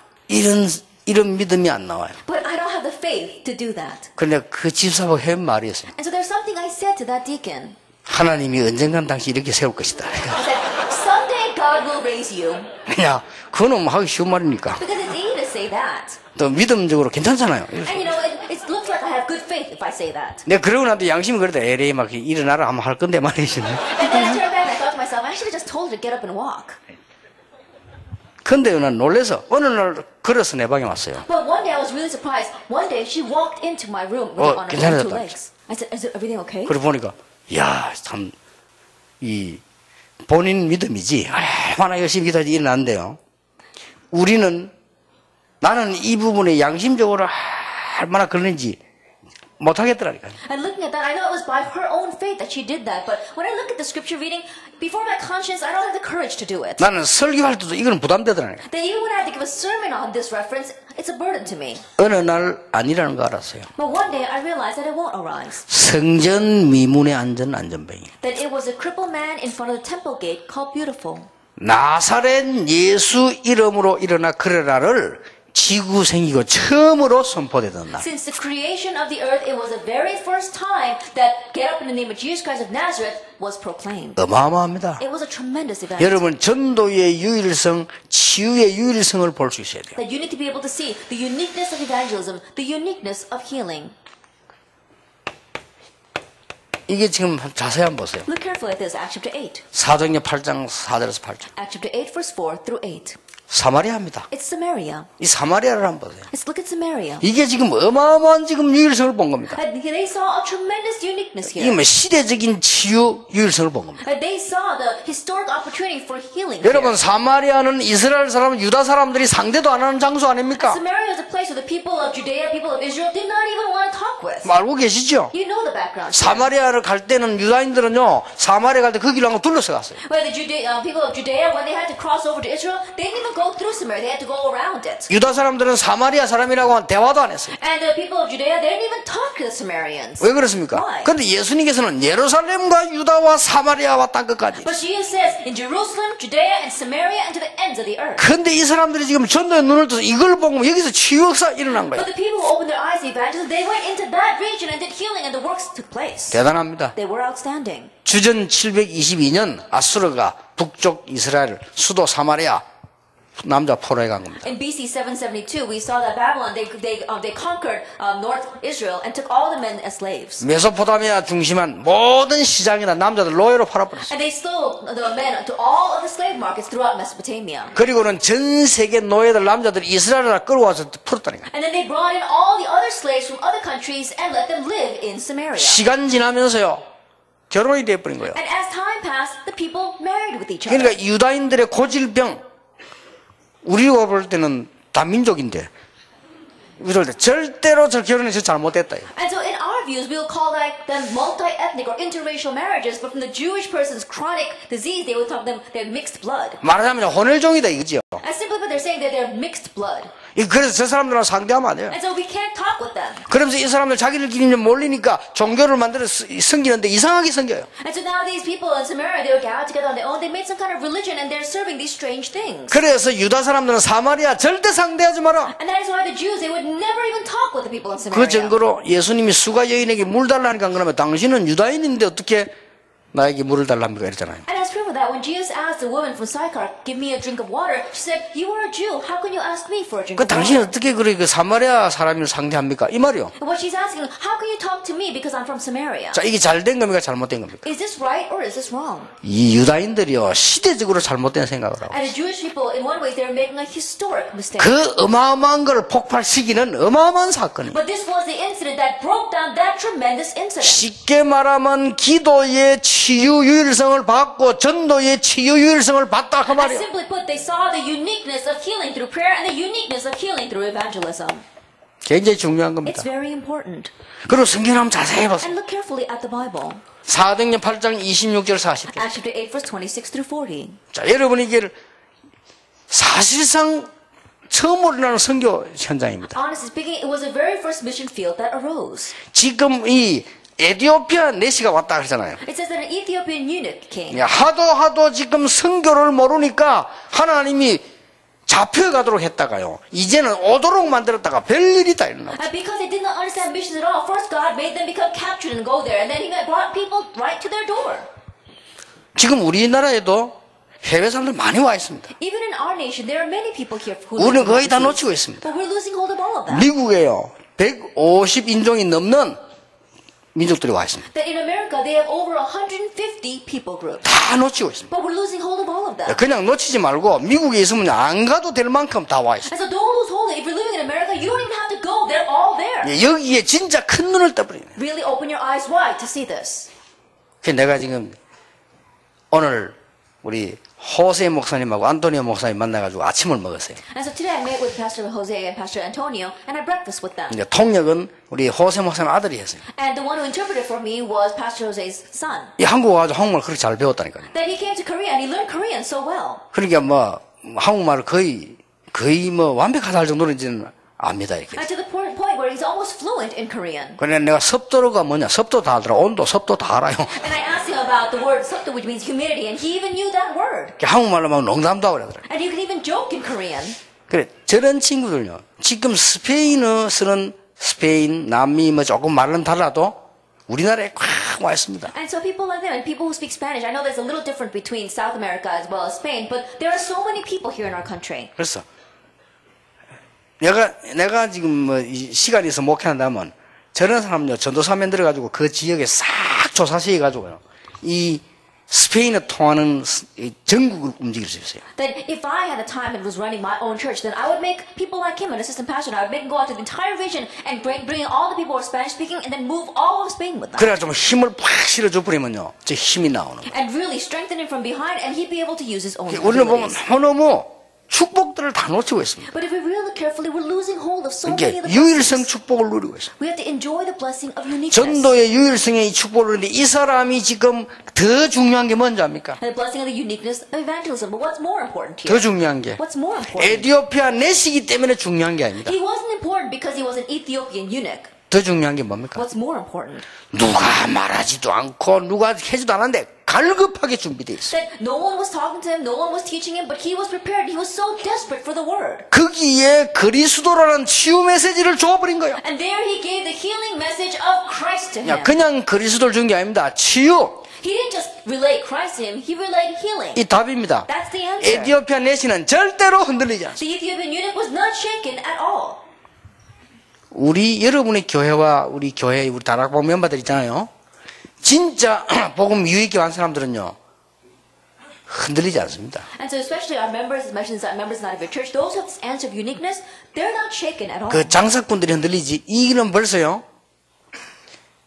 이런 믿음이 안 나와요. But I don't have the faith to do that. 근데 그 집사하고 한 말이었어요. And so there's something I said to that deacon. 하나님이 언젠간 당신 이렇게 세울 것이다. I said, someday God will will raise you. 야, 그거는 뭐 하기 쉬운 말이니까. Because it's easy to say that. 또 믿음적으로 괜찮잖아요. And you know, it looks like I have good faith if I say that. 내가 그러고 나도 양심이 그래도 에레이 막 일어나라 하면 할 건데 말이지. And then I turned back and I thought to myself, I should have just told her to get up and walk. 근데 난 놀래서 어느 날 걸어서 내 방에 왔어요. But one day I was really surprised. One day she walked into my room with on her 괜찮아졌다. two legs. I said, is everything okay? 그래 보니까 야, 참 이 본인 믿음이지 얼마나 열심히 기도하지 일어났는데요. 우리는 나는 이 부분에 양심적으로 얼마나 그러는지 못하겠더라니까요. And looking at that, I know it was by her own faith that she did that. But when I look at the scripture reading, before my conscience, I don't have the courage to do it. 나는 설교할 때도 이건 부담되더라니까요. That even when I have to give a sermon on this reference, it's a burden to me. 어느 날 아니라는 거 알았어요. But one day I realized that it won't arise. 성전 미문에 앉은 안전뱅이. That it was a crippled man in front of the temple gate called Beautiful. 나사렛 예수 이름으로 일어나 그러라를 지구 생기고 처음으로 선포되던 날. Since the creation of the earth, it was the very first time that get up in the name of Jesus Christ of Nazareth was proclaimed. 어마어마합니다. It was a tremendous event. 여러분 전도의 유일성, 치유의 유일성을 볼 수 있어야 돼요. That you need to be able to see the uniqueness of evangelism, the uniqueness of healing. 이게 지금 자세히 한번 보세요. Look carefully at this, Acts chapter 8. 사도행전 8장 4절에서 8절. Acts chapter 8, verse 4 through 8. 사마리아입니다. It's Samaria. 이 사마리아를 한번 보세요. Let's look at Samaria. 이게 지금 어마어마한 지금 유일성을 본 겁니다. And they saw a tremendous uniqueness 이게 here. 뭐 시대적인 치유 유일성을 본 겁니다. And they saw the historic opportunity for healing 여러분 here. 사마리아는 이스라엘 사람, 유다 사람들이 상대도 안 하는 장소 아닙니까? Samaria is a place where the people of Judea, people of Israel did not even want to talk with. 알고 계시죠? You know the background. 사마리아를 갈 때는 유다인들은요 사마리아 갈 때 그 길로 한번 둘러서 갔어요. Where the people of Judea, when they had to cross over to Israel, they didn't even go through Samaria. They had to go around it. 유다 사람들은 사마리아 사람이라고 대화도 안 했어요. And the people of Judea, they didn't even talk to the Samaritans. 왜 그렇습니까? Why? 그런데 예수님께서는 예루살렘과 유다와 사마리아와 땅끝까지. But Jesus says, in Jerusalem, Judea, and Samaria, and to the ends of the earth. 그런데 이 사람들이 지금 전도의 눈을 떠서 이걸 보고 여기서 치유 역사 일어난 거예요. But the people who opened their eyes to evangelism, they went into that region and did healing, and the works took place. 대단합니다. They were outstanding. 주전 722년 아수르가 북쪽 이스라엘 수도 사마리아 남자 포로해 간 겁니다. In BC 772, we saw that Babylon, they conquered North Israel and took all the men as slaves. 메소포타미아 중심한 모든 시장이나 남자들 노예로 팔아버렸어요. And they sold the men to all of the slave markets throughout Mesopotamia. 그리고는 전 세계 노예들 남자들 이스라엘에 끌어와서 풀었다니까. And then they brought in all the other slaves from other countries and let them live in Samaria. 시간 지나면서요 결혼이 돼버린 거예요. And as time passed, the people married with each other. 그러니까 유다인들의 고질병 우리가 볼 때는 다민족인데 이럴 때 절대로 저 결혼해서 잘못됐다. And so in our views, we'll call like them multi-ethnic or interracial marriages, but from the Jewish person's chronic disease, they would talk them they're mixed blood. 말하자면 혼혈종이다 이거죠. And simply put, they're saying that they're mixed blood. 그래서 저 사람들하고 상대하면 안 돼요. And so we can't talk with them. 그러면서 이 사람들 자기들끼리 몰리니까 종교를 만들어 섬기는데 이상하게 섬겨요. And so now these people in Samaria, they were gathered together on their own. They made some kind of religion and they're serving these strange things. 그래서 유다 사람들은 사마리아 절대 상대하지 마라. And that is why the Jews, they would never even talk with the people in 그 Samaria. 증거로 예수님이 수가 여인에게 물 달라니까 그러면 당신은 유다인인데 어떻게 나에게 물을 달랍니까 이랬잖아요. And as proof of that, when Jesus asked the woman from Sychar, give me a drink of water, she said, you are a Jew. How can you ask me for a drink 그 of 당신이 water? 어떻게 그래 그 사마리아 사람을 상대합니까 이 말이요. And what she's asking, how can you talk to me because I'm from Samaria? 자 이게 잘된 겁니까 잘못된 겁니까? Is this right or is this wrong? 이 유다인들이요 시대적으로 잘못된 생각을 하고 And the Jewish people, in one way, they're making a historic mistake. 그 어마어마한 걸 폭발시키는 어마어마한 사건이에요. But this was the incident that broke down that tremendous incident. 쉽게 말하면 기도의 치유 유일성을 받고 전도의 치유 유일성을 받다 그 And 말이에요. simply put, they saw the uniqueness of healing through prayer and the uniqueness of healing through evangelism. 굉장히 중요한 It's 겁니다. very important. 그리고 성경 한번 자세히 보세요. And look carefully at the Bible. 사도행전 8장 26절 40절. Acts chapter 8, verse 26 through 40. 자, 여러분 이게 사실상 처음으로 일어나는 선교 현장입니다. Honestly speaking, it was the very first mission field that arose. 지금 이 에티오피아 내시가 왔다 그러잖아요. It says that an Ethiopian eunuch came. 하도 지금 선교를 모르니까 하나님이 잡혀가도록 했다가요. 이제는 오도록 만들었다가 별일이다 이러나. And because they did not understand missions at all, first God made them become captured and go there, and then He brought people right to their door. 지금 우리나라에도 해외 사람들 많이 와 있습니다. Even in our nation, there are many people here who 우리는 live 거의 다 overseas. 놓치고 있습니다. But we're losing hold of all of that. 미국에요. 150인종이 넘는 민족들이 와 있습니다. That in America, they have over 150 people groups. 다 놓치고 있습니다. But we're losing hold of all of that. 그냥 놓치지 말고 미국에 있으면 안 가도 될 만큼 다 와 있습니다. And so don't lose hold of it. If you're living in America, you don't even have to go. They're all there. 여기에 진짜 큰 눈을 떠버리네. Really open your eyes wide to see this. 그래서 내가 지금 오늘 우리 호세 목사님하고 안토니오 목사님 만나가지고 아침을 먹었어요. And so today I met with Pastor Jose and Pastor Antonio and I breakfast with them. 이제 통역은 우리 호세 목사님 아들이 했어요. And the one who interpreted for me was Pastor Jose's son. 이 한국 와서 한국말 그렇게 잘 배웠다니까요. Then he came to Korea and he learned Korean so well. 그러니까 뭐 한국말을 거의 뭐 완벽하다 할 정도로 이제는 압니다 이렇게. And to the point where he's almost fluent in Korean. 그래 내가 섭도가 뭐냐 섭도 다 알더라. 온도 섭도 다 알아요. And I asked him about the word sabdo, which means humidity, and he even knew that word. 한국말로 막 농담도 하고 그러더라. And you can even joke in Korean. 그래 저런 친구들요. 지금 스페인어 쓰는 스페인, 남미 뭐 조금 말은 달라도 우리나라에 꽉 와 있습니다. And so people like them and people who speak Spanish, I know there's a little different between South America as well as Spain, but there are so many people here in our country. 그래서 내가 지금 뭐 시간이 있어 목회한다면 저런 사람요 전도사면 들어가지고 그 지역에 싹 조사시켜 가지고요 이 스페인어 통하는 전국을 움직일 수 있어요. That if I had a time and was running my own church, then I would make people like him, an assistant pastor, and I would make him go out to the entire region and bring all the people who are Spanish speaking, and then move all of Spain with them. 그래가 좀 힘을 팍 실어줘 버리면요, 저 힘이 나오는 거예요. And really strengthen him from behind, and he'd be able to use his own 우리는 보면 abilities. 너무 축복들을 다 놓치고 있습니다. But if we really look carefully, we're losing hold of so many 이게 of the 유일성 blessings. 축복을 누리고 있어요. We have to enjoy the blessing of uniqueness. 전도의 유일성의 이 축복을 누리는데 이 사람이 지금 더 중요한 게 뭔지 압니까? And the blessing of the uniqueness of evangelism. But what's more important here? 더 중요한 게 What's more important? 에티오피아 내시기 때문에 중요한 게 아닙니다. He wasn't important because he was an Ethiopian eunuch. 더 중요한 게 뭡니까? What's more important? 누가 말하지도 않고 누가 해지도 않았는데 갈급하게 준비되어 있어요. That no one was talking to him, no one was teaching him, but he was prepared. He was so desperate for the word. 거기에 그리스도라는 치유 메시지를 줘버린 거예요. And there he gave the healing message of Christ to him. 그냥 그리스도를 준 게 아닙니다. 치유. He didn't just relate Christ to him, he relayed healing. 이 답입니다. That's the answer. 에티오피아 내시는 절대로 흔들리지 않습니다. The Ethiopian eunuch was not shaken at all. 우리 여러분의 교회와 우리 교회 우리 다락방 멤버들 있잖아요. 진짜 복음 유익게 한 사람들은요 흔들리지 않습니다. And so especially our members, members inside of your church, those who have this answer of uniqueness, they're not shaken at all. 그 장사꾼들이 흔들리지 이는 벌써요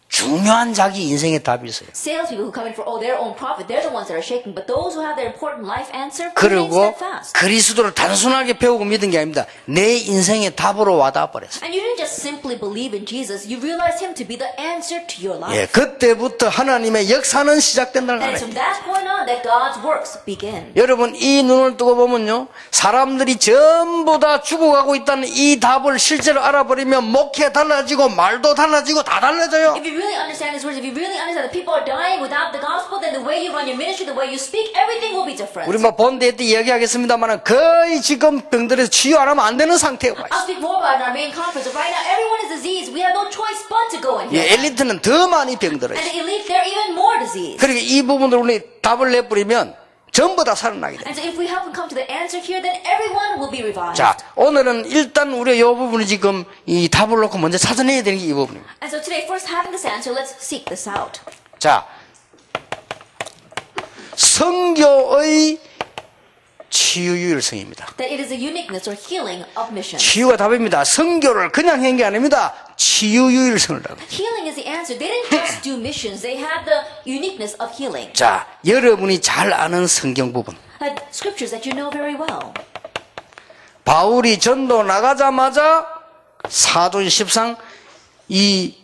중요한 자기 인생의 답이 있어요. Salespeople who come in for their own profit, they're the ones that are shaken. But those who have their important life answer, remain 그리고 steadfast. 그리스도를 단순하게 배우고 믿은 게 아닙니다. 내 인생의 답으로 와닿아 버렸어요. And you didn't just simply believe in Jesus, you realized him to be the answer to your life. 예, 그때부터 하나님의 역사는 시작된다는 And it's 거예요. from that point on that God's works begin. 여러분 이 눈을 뜨고 보면요 사람들이 전부 다 죽어가고 있다는 이 답을 실제로 알아버리면 목회 달라지고 말도 달라지고 다 달라져요. If you really understand His words, if you really understand that people are dying without the gospel, then the way you run your ministry, the way you speak, everything will be different. 우리 뭐 본대 때 이야기하겠습니다만 거의 지금 병들에서 치유 안 하면 안 되는 상태에 와 있어요. I'll speak more about it in our main conference. But right now, everyone is diseased. We have no choice but to go in here. 예, 엘리트는 더 많이 병들어요. And the elite, they're even more diseased. 그러니까 이 부분들 우리 답을 내버리면 전부 다 살아나게 돼요. And so if we help them come to the answer here, then everyone will be revived. 자, 오늘은 일단 우리가 이 부분을 지금 이 답을 놓고 먼저 찾아내야 되는 게 이 부분입니다. And so today, first having this answer, let's seek this out. 자, 선교의 치유 유일성입니다. That it is a uniqueness or healing of mission. 치유가 답입니다. 선교를 그냥 한 게 아닙니다. 치유 유일성을 답. Healing is the answer. They didn't just do missions. They had the uniqueness of healing. 자, 여러분이 잘 아는 성경 부분. Like scriptures that you know very well. 바울이 전도 나가자마자 사도행 10상 이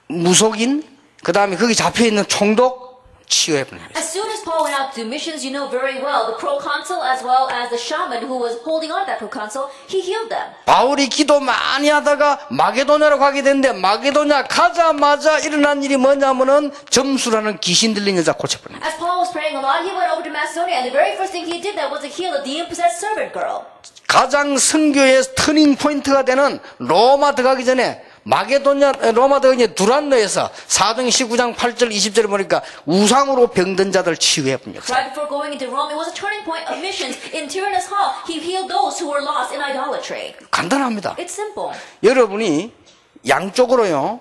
무속인 그 다음에 거기 잡혀있는 총독 치유해버립니다. As soon as Paul went out to do missions, you know very well, the proconsul as well as the shaman who was holding on to that proconsul, he healed them. 바울이 기도 많이 하다가 마게도냐로 가게 됐는데 마게도냐 가자마자 일어난 일이 뭐냐면은 점수라는 귀신 들린 여자 고쳐버립니다. As Paul was praying a lot, he went over to Macedonia, and the very first thing he did that was to heal a demon-possessed servant girl. 가장 선교의 터닝 포인트가 되는 로마 들어가기 전에 마게도냐 로마 대왕의 두란노에서 사도행 19장 8절 20절에 보니까 우상으로 병든 자들 치유해 봅니다. Right before going into Rome, it was a turning point of missions. In Tyrannus Hall, he healed those who were lost in idolatry. 간단합니다. It's simple. 여러분이 양쪽으로요,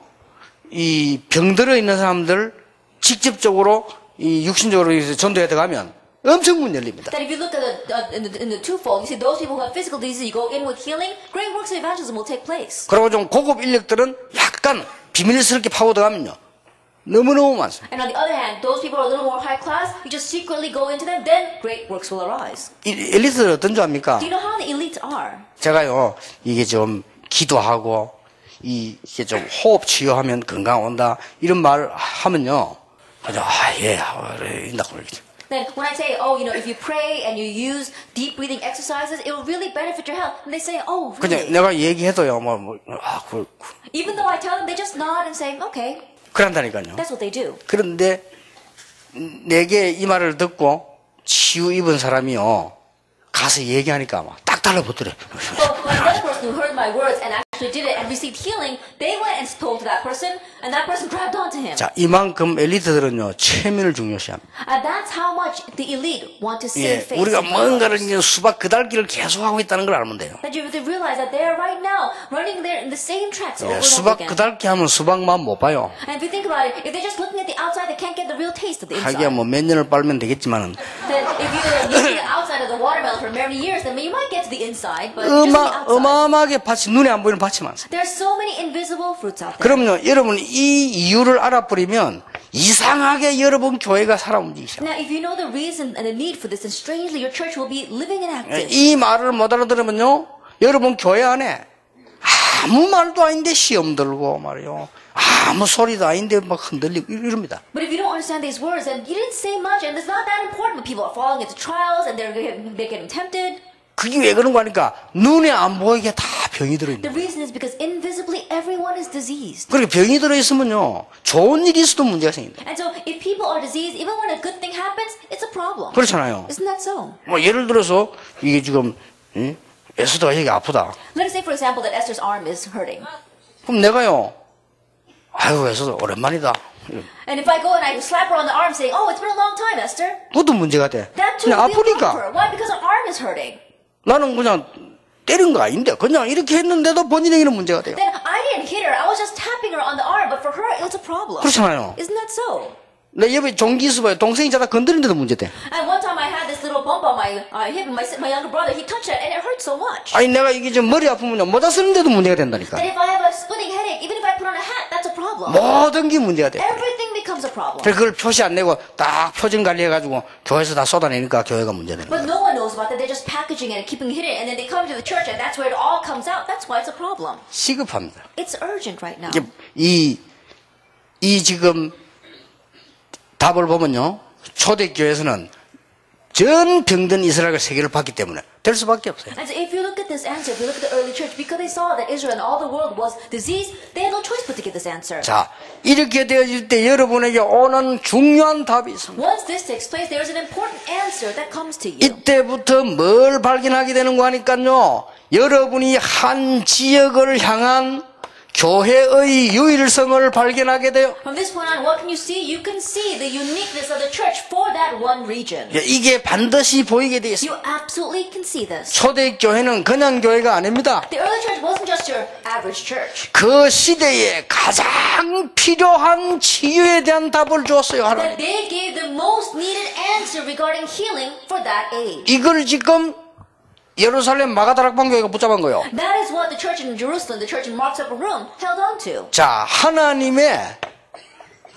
이 병들어 있는 사람들 직접적으로 이 육신적으로 전도에 들어가면 엄청 문 열립니다. That if you look at in the twofold, you see those people who have physical disease, you go in with healing, great works of evangelism will take place. 그리고 좀 고급 인력들은 약간 비밀스럽게 파고 들어가면요, 너무너무 많습니다. And on the other hand, those people who are a little more high class, you just secretly go into them, then great works will arise. 이 엘리트들 어떤 줄 압니까? Do you know how the elites are? 제가요, 이게 좀 기도하고 이게 좀 호흡 치유하면 건강 온다 이런 말 하면요, 그냥 그래 인다고 그러겠죠. Then when I say, oh, if you pray and you use deep breathing exercises, it will really benefit your health. And they say, oh, 그냥 really? 내가 얘기해도요, Even though I tell them, they just nod and say, okay, 그런다니까요. that's what they do. 그런데 내게 이 말을 듣고 치유 입은 사람이요, 가서 얘기하니까 막 딱 달라붙더래. But when another person who heard my words and actually did it and received healing, they went and told to that person, and that person grabbed onto him. 자, 이만큼 엘리트들은요, 체면을 중요시합니다. And that's how much the elite want to 예, save face. 우리가 in front of 뭔가를 others. 이제 수박 그달기를 계속하고 있다는 걸 알면 돼요. That you have to realize that they are right now running there in the same tracks over 예, and over 수박 again. 그달기 하면 수박만 못 봐요. And if you think about it, if they're just looking at the outside, they can't get the real taste of the inside. 하기야 뭐 몇 년을 빨면 되겠지만은 Then if you're looking at the outside of the watermelon for many years, then you might get to the inside, but just the outside. 어마어마하게 밭이, 눈에 안 보이는 밭이 많습니다. There's so many invisible fruits out there. 그럼요, 여러분 이 이유를 알아버리면 이상하게 여러분 교회가 살아 움직이셔. Now, if you know the reason and the need for this, then strangely your church will be living and active. 이 말을 못 알아들으면요, 여러분 교회 안에 아무 말도 아닌데 시험 들고 말이요, 아무 소리도 아닌데 막 흔들리고 이럽니다. But if you don't understand these words, then you didn't say much, and it's not that important. But people are falling into trials, and they're getting tempted. 그게 왜 그런 거 하니까 눈에 안 보이게 다 병이 들어있는 The 거예요. reason is because invisibly everyone is diseased. 그렇게 병이 들어있으면요, 좋은 일이 있어도 문제가 생긴다. And so if people are diseased, even when a good thing happens, it's a problem. 그렇잖아요. Isn't that so? 뭐 예를 들어서 이게 지금 에스더가 여기 아프다. Let us say, for example, that Esther's arm is hurting. 그럼 내가요, 아유 에스더 오랜만이다. And if I go and I slap her on the arm saying, oh, it's been a long time, Esther, 그것도 문제가 돼. that too 그냥 will be a problem for 아프니까. her. Why? Because her arm is hurting. 나는 그냥 때린 거 아닌데 그냥 이렇게 했는데도 본인에게는 문제가 돼요. Then I didn't hit her. I was just tapping her on the arm, but for her, it's a problem. 그렇잖아요. Isn't that so? 내 옆에 종기 있어봐요. 동생이 자다 건드리는데도 문제돼. And one time I had this little bump on my hip, and my younger brother, he touched it, and it hurt so much. 아니 내가 이게 좀 머리 아프면요, 모자 쓰는데도 문제가 된다니까. That if I have a splitting headache, even if I put on a hat, that's a problem. 모든 게 문제가 돼. Everything becomes a problem. 그래서 그걸 표시 안 내고 딱 표정 관리해가지고 교회에서 다 쏟아내니까 교회가 문제되는 거야. But no one knows about that. They're just packaging it and keeping it hidden, and then they come to the church, and that's where it all comes out. That's why it's a problem. 시급합니다. It's urgent right now. 이게 이 지금 답을 보면요, 초대교회에서는 전 병든 이스라엘과 세계를 봤기 때문에 될 수밖에 없어요. And so if you look at this answer, if you look at the early church, because they saw that Israel and all the world was diseased, they had no choice but to get this answer. 자, 이렇게 되어질 때 여러분에게 오는 중요한 답이 있습니다. Once this takes place, there is an important answer that comes to you. 이때부터 뭘 발견하게 되는 거 하니까요, 여러분이 한 지역을 향한 교회의 유일성을 발견하게 돼요. From this point on, what can you see? You can see the uniqueness of the church for that one region. 이게 반드시 보이게 되어 있어요. You absolutely can see this. 초대교회는 그냥 교회가 아닙니다. The early church wasn't just your average church. 그 시대에 가장 필요한 치유에 대한 답을 줬어요, That 하나님. they gave the most needed answer regarding healing for that age. 이걸 지금 예루살렘 마가다락방 교회가 붙잡은 거예요. That is what the church in Jerusalem, the church in Mark's upper room, held on to. 자, 하나님의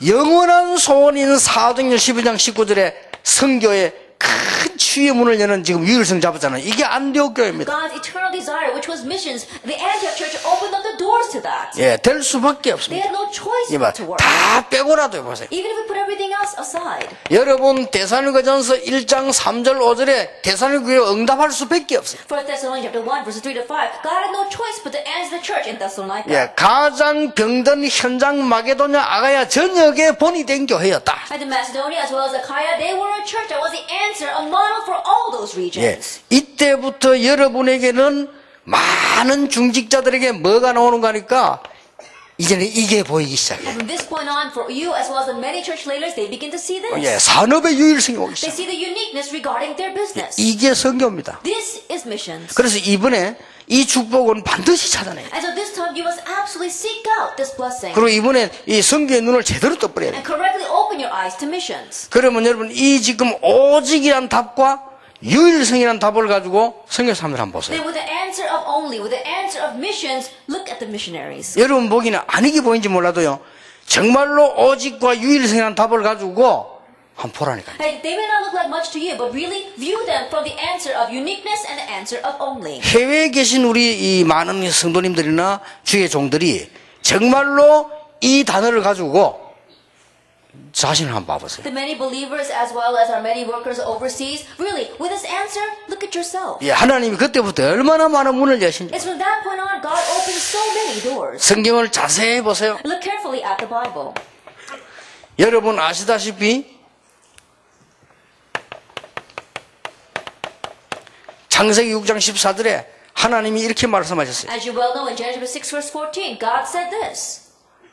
영원한 소원인 사도행전 12장 19절에 성교의 큰 치유의 문을 여는 지금 유일성 잡았잖아요. 이게 안디옥 교회입니다. God's eternal desire, which was missions, the Antioch church opened up the doors to that. 예, 될 수밖에 They 없습니다. had no choice 이봐, but to work. 다 빼고라도 해보세요. Even if we put everything else aside. 여러분 데살로니가전서 1장 3절 5절에 데살로니가 교회 응답할 수밖에 없어요. 1 Thessalonians chapter 1, verses 3 to 5. God had no choice but to answer the church in Thessalonica. 예, 가장 병든 현장 마게도냐 아가야 전역에 본이 된 교회였다. And in Macedonia as well as Achaia, they were a church that was the answer, a model for all those 예, regions. 이때부터 여러분에게는 많은 중직자들에게 뭐가 나오는가 하니까 이제는 이게 보이기 시작해요. And from this point on, for you as well as the many church leaders, they begin to see this. 예, 산업의 유일성이 오기 They 시작해요. see the uniqueness regarding their business. 이게 선교입니다. This is missions. 그래서 이번에 이 축복은 반드시 찾아내요. And so this time you must absolutely seek out this blessing 그리고 이번에 이 선교의 눈을 제대로 떠버려야 돼요. and correctly open your eyes to missions. 그러면 여러분 이 지금 오직이란 답과 유일성이란 답을 가지고 선교 사람들 한번 보세요. Then with the answer of only, with the answer of missions, look at the missionaries. 여러분 보기는 아니게 보이는지 몰라도요. 정말로 오직과 유일성이란 답을 가지고 한번 보라니까요. Hey, they may not look like much to you, but really view them from the answer of uniqueness and the answer of only. 해외에 계신 우리 이 많은 성도님들이나 주의 종들이 정말로 이 단어를 가지고 자신을 한번 봐보세요. The many believers as well as our many workers overseas, really, with this answer, look at yourself. 예, 하나님이 그때부터 얼마나 많은 문을 여신지. It's from that point on, God opens so many doors. 성경을 자세히 보세요. Look carefully at the Bible. 여러분 아시다시피 창세기 6장 14절에 하나님이 이렇게 말씀하셨어요. As you well know, in Genesis 6 verse 14, God said this.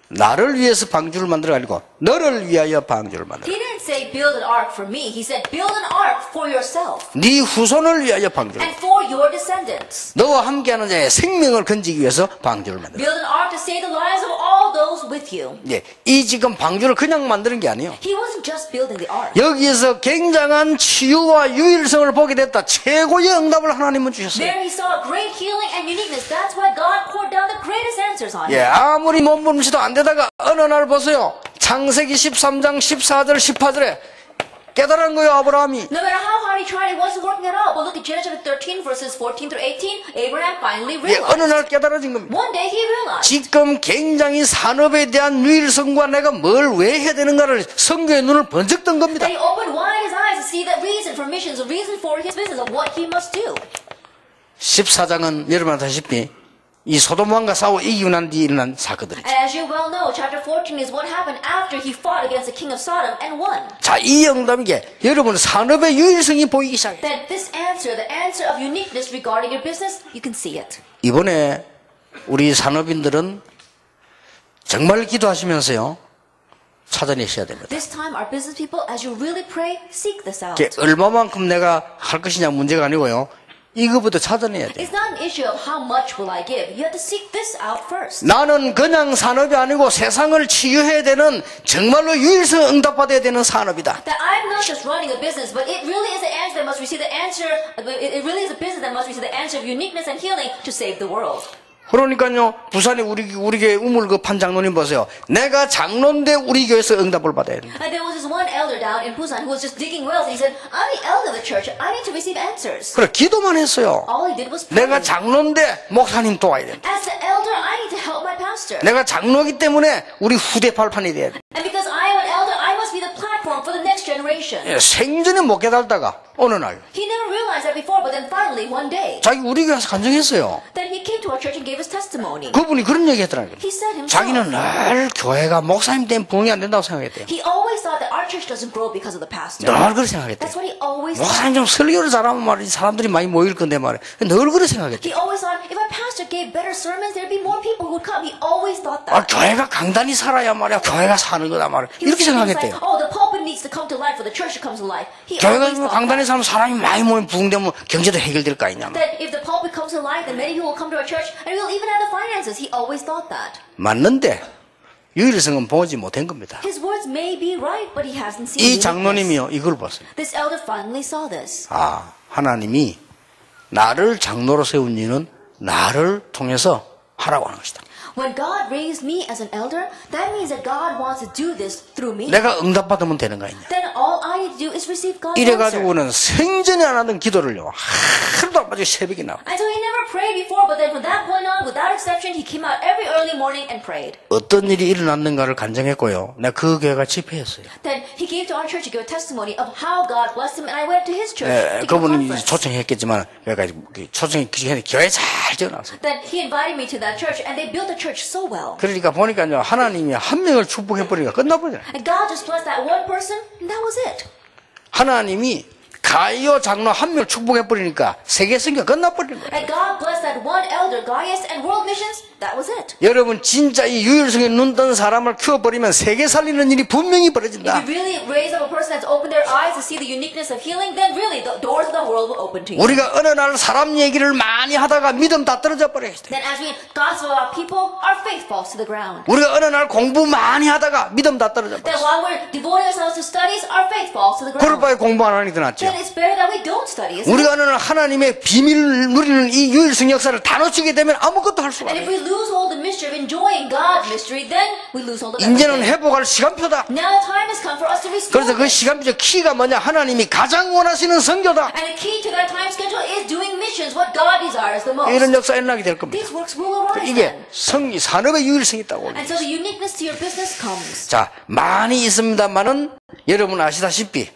나를 위해서 방주를 만들어 가지고 너를 위하여 방주를 만들어. He didn't say build an ark for me. He said build an ark for yourself 네 후손을 위하여 방주를. and for your descendants. 너와 함께하는 자의 생명을 건지기 위해서 방주를 만들어. Build an ark to save the lives of all those with you. 예, 이 지금 방주를 그냥 만드는 게 아니에요. He wasn't just building the ark. 여기에서 굉장한 치유와 유일성을 보게 됐다. 최고의 응답을 하나님은 주셨어요. There he saw great healing and uniqueness. That's why God poured down the greatest answers on 예, him. 아무리 몸부림치도 안 되다가 어느 날 보세요. 창세기 13장 14절 18절에 깨달은 거예요, 아브라함이. No matter how hard he tried, it wasn't working at all. But look at Genesis 13 verses 14 through 18. Abraham finally 예, 어느 realized. 날 깨달아진 겁니다. One day he realized. 지금 굉장히 산업에 대한 유일성과 내가 뭘 왜 해야 되는가를 성경의 눈을 번쩍 뜬 겁니다. That he opened wide his eyes to see the reason for missions, the reason for his business, of what he must do. 14장은 여러분 아시다시피 이 소돔왕과 싸워 이기고 난 뒤에 일어난 사건들이죠. And as you well know, chapter 14 is what happened after he fought against the king of Sodom and won. 자, 이 응답이게 여러분 산업의 유일성이 보이기 시작해요. That this answer, the answer of uniqueness regarding your business, you can see it. 이번에 우리 산업인들은 정말 기도하시면서요 찾아내셔야 됩니다. This time, our business people, as you really pray, seek this out. 이게 얼마만큼 내가 할 것이냐 문제가 아니고요. 이거부터 찾아내야 돼요. It's not an issue of how much will I give. You have to seek this out first. 나는 그냥 산업이 아니고 세상을 치유해야 되는 정말로 유일성 응답받아야 되는 산업이다. That I'm not just running a business, but it really is an answer that must receive the answer. It really is a business that must receive the answer of uniqueness and healing to save the world. 그러니까요, 부산에 우리 교회 우물급한 장로님 보세요. 내가 장로인데 우리 교회에서 응답을 받아야 된다. And there was this one elder down in Busan who was just digging wells. And he said, "I'm the elder of the church. I need to receive answers." 그래, 기도만 했어요. All he did was pray. 내가 장로인데 목사님 도와야 된다. As the elder, I need to help my pastor. 내가 장로이기 때문에 우리 후대 발판이 돼야 돼. And because I am an elder, I must be the platform for the next generation. 예, 생전에 못 깨달다가 어느 날 He never realized that before, but then finally one day, 자기 우리 교회에서 간증했어요. then he came to our church and gave his testimony. 그분이 그런 얘기 했더라고요. He said himself, 자기는 늘 교회가 목사님 때문에 부흥이 안 된다고 생각했대요. he always thought that our church doesn't grow because of the pastor. 늘 그렇게 생각했대요. That's what he always thought. 목사님 좀 설교를 잘하면 말이지 사람들이 많이 모일 건데 말이에요. 늘 그렇게 생각했대요. He always thought if our pastor gave better sermons, there'd be more people who would come. He always thought 아, that. 교회가 강단이 살아야 말이야. 교회가 sa는 거다 말이야. He was 이렇게 thinking things 생각했대요. like, oh, the pulpit needs to come to life for the church to come to life. He 교회가 always 뭐 thought 강단에 that. 살면 사람이 많이 모이면 부흥되면 경제도 해결될 거 아니냐. That if the pulpit comes to life, then many people will come to our church, and we'll even have the finances. He always thought that. 맞는데 유일성은 보지 못한 겁니다. His words may be right, but he hasn't seen 이 uniqueness. 장로님이요 이걸 봤어요. This elder finally saw this. 아, 하나님이 나를 장로로 세운 이유는 나를 통해서 하라고 하는 것이다. When God raised me as an elder, that means that God wants to do this through me. 내가 응답받으면 되는 거 아니냐. Then all I need to do is receive God's answer. 이래가지고는 생전에 안 하던 기도를요 하루도 안 빠지고 새벽에 나와. And so he never prayed before, but then from that point on, without exception, he came out every early morning and prayed. 어떤 일이 일어났는가를 간증했고요. 내가 그 교회가 집회했어요. Then he gave to our church to give a testimony of how God blessed him, and I went to his church 예, to give a 그분이 conference. 초청했겠지만 그러니까 초청이 교회 잘 지어놨어요. Then he invited me to that church, and they built the church so well. 그러니까 보니까요 하나님이 한 명을 축복해버리니까 끝나버려요. And God just blessed that one person, and that was it. 하나님이 가이오 장로 한 명을 축복해버리니까 세계 선교 끝나버리는 거예요. And God blessed that one elder, Gaius, and world missions, that was it. 여러분 진짜 이 유일성에 눈 뜬 사람을 키워버리면 세계 살리는 일이 분명히 벌어진다. If you really raise up a person that's opened their eyes to see the uniqueness of healing, then really the doors of the world will open to you. 우리가 어느 날 사람 얘기를 많이 하다가 믿음 다 떨어져 버려요. Then as we gossip about people, our faith falls to the ground. 우리가 어느 날 공부 많이 하다가 믿음 다 떨어져 Then 버려요. while we're devoting ourselves to studies, our faith falls to the 그럴 ground. 바에 공부 안 하는 게 더 낫죠. Then it's better that we don't study. isn't it? 우리가 어느 날 하나님의 비밀을 누리는 이 유일성 역사를 다 놓치게 되면 아무것도 할 수가 And if 없어요. we lose hold of the mystery of enjoying God's mystery, then we lose hold of 이제는 everything. 회복할 시간표다. Now the time has come for us to restore. 그래서 그 it. 시간표 키가 뭐냐? 하나님이 가장 원하시는 선교다. And the key to that time schedule is doing missions, what God desires the most. 이런 역사 일어나게 될 겁니다. These works will arise 이게 then. 산업의 유일성이 있다고. And so the uniqueness to your business comes. 자, 많이 있습니다만은 여러분 아시다시피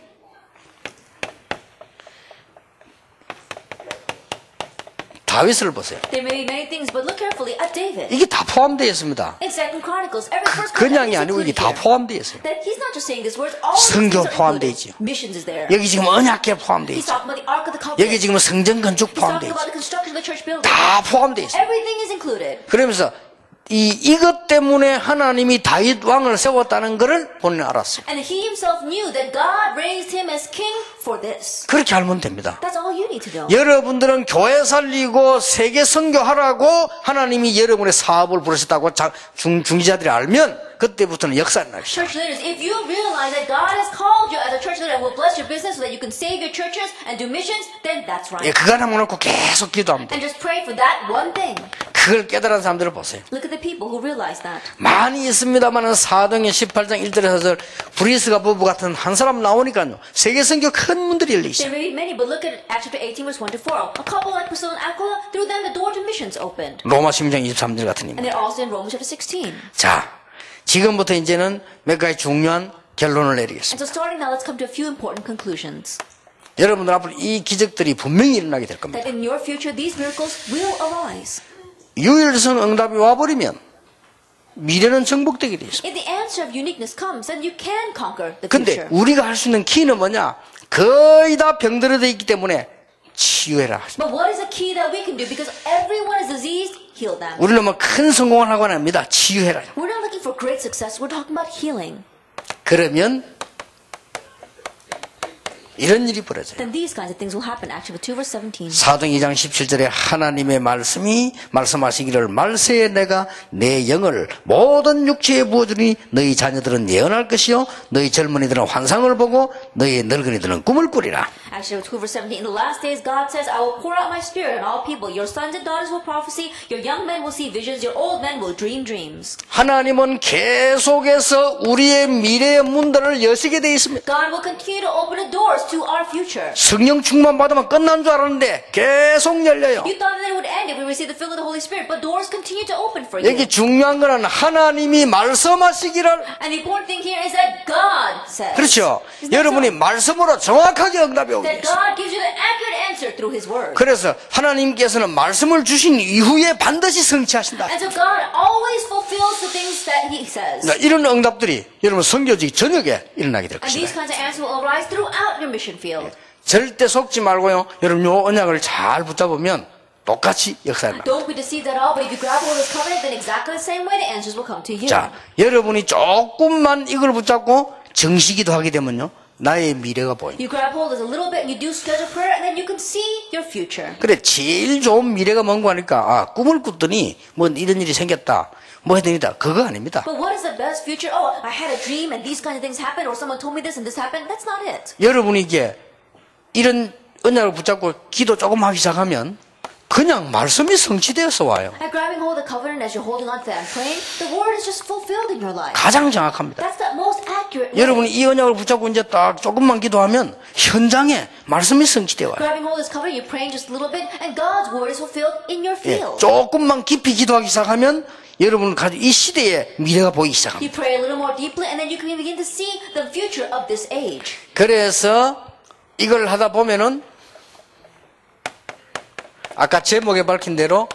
다윗을 보세요. There may be many things, but look carefully at David. 이게 다 포함되어 있습니다. In Second Chronicles, every first 그냥이 아니고 이게 다 포함되어 있어요. That he's not just saying these words, all these 성교 things are 포함되어 included. 있죠. Missions is there. 여기 지금 언약계 포함되어 He's 있죠. talking about the Ark of the Covenant. 여기 지금 성전 건축 He's talking 포함되어 about 있죠. the construction of the church building. 다 포함되어 있어요. Everything is included. 그러면서 이것 때문에 하나님이 다윗 왕을 세웠다는 것을 본인은 알았어요. And he himself knew that God raised him as king for this. 그렇게 알면 됩니다. That's all you need to know. 여러분들은 교회 살리고 세계 선교하라고 하나님이 여러분의 사업을 부르셨다고 중지자들이 알면 그때부터는 역사가 나기 시작해요. Church leaders, if you realize that God has called you as a church leader and will bless your business so that you can save your churches and do missions, then that's right. 그거 하나 놓고 계속 기도하면 돼요. And just pray for that one thing. 그걸 깨달은 사람들을 보세요. Look at the people who realize that. 많이 있습니다만은 사도행전 18장 1절에서 브리스가 부부 같은 한 사람 나오니까요. 세계 선교 큰 문들이 열리기 There 시작해요. may be many, but look at Acts chapter 18, verse 1 to 4. A couple like Priscilla and Aquila, through them the door to missions opened. 로마 16장 23절 같은 And 입니다. they're also in Romans chapter 16. 자, 지금부터 이제는 몇 가지 중요한 결론을 내리겠습니다. And so starting now, let's come to a few important conclusions. 여러분들 앞으로 이 기적들이 분명히 일어나게 될 겁니다. That in your future, these miracles will arise. 유일성 응답이 와버리면 미래는 정복되게 돼 있습니다. If the answer of uniqueness comes, then you can conquer the 근데 future. 우리가 할 수 있는 키는 뭐냐? 거의 다 병들어 돼 있기 때문에 치유해라. But what is the key that we can do? Because everyone is diseased, heal them. 우리는 뭐 큰 성공을 하거나 합니다. 치유해라. We're not looking for great success. We're talking about healing. 그러면 이런 일이 벌어져요. Then these kinds of things will happen. Acts chapter 2, verse 17. 사도행 2장 17절에 하나님의 말씀이 말씀하시기를 말세에 내가 내 영을 모든 육체에 부어주니 너희 자녀들은 예언할 것이요 너희 젊은이들은 환상을 보고 너희 늙은이들은 꿈을 꾸리라. Acts chapter 2, verse 17. In the last days, God says, I will pour out my spirit on all people. Your sons and daughters will prophesy. Your young men will see visions. Your old men will dream dreams. 하나님은 계속해서 우리의 미래의 문들을 여시게 되어 있습니다. God will continue to open the doors to our future. 성령 충만 받으면 끝난 줄 알았는데 계속 열려요. You thought that it would end if we received the filling of the Holy Spirit, but doors continue to open for you. 여기 중요한 거는 하나님이 말씀하시기를. And the important thing here is that God says. 그렇죠. Isn't that 여러분이 so? 말씀으로 정확하게 응답이 오게 That 있어요. God gives you the accurate answer through His Word. 그래서 하나님께서는 말씀을 주신 이후에 반드시 성취하신다. And so God always fulfills the things that He says. 이런 응답들이 여러분 선교지 저녁에 일어나게 될 And these 것이다. kinds of answers will arise throughout your mission field. 절대 속지 말고요. 여러분 요 언약을 잘 붙잡으면 똑같이 역사를 나. Don't be deceived at all, but if you grab hold of this covenant, then exactly the same way the answers will come to you. 자, 여러분이 조금만 이걸 붙잡고 정시기도 하게 되면요. 나의 미래가 보여. You grab hold of this a little bit and you do schedule prayer, and then you can see your future. 그래 제일 좋은 미래가 뭔가 하니까 꿈을 꿨더니 뭐 이런 일이 생겼다. 뭐 해드니다. 그거 아닙니다. But what is the best future? Oh, I had a dream and these kinds of things happened, or someone told me this and this happened. That's not it. 여러분이 이게 이런 언약을 붙잡고 기도 조금 하기 시작하면 그냥 말씀이 성취되어서 와요. At grabbing hold of the covenant as you're holding on to that and praying, the word is just fulfilled in your life. 가장 정확합니다. That's the most accurate way. 여러분이 이 언약을 붙잡고 이제 딱 조금만 기도하면 현장에 말씀이 성취되어 와요. Grabbing hold of this covenant, you're praying just a little bit, and God's word is fulfilled in your 예, field. 조금만 깊이 기도하기 시작하면 여러분 가지고 이 시대에 미래가 보이기 시작합니다. You pray a little more deeply, and then you can begin to see the future of this age. 그래서 이걸 하다 보면은 아까 제목에 밝힌 대로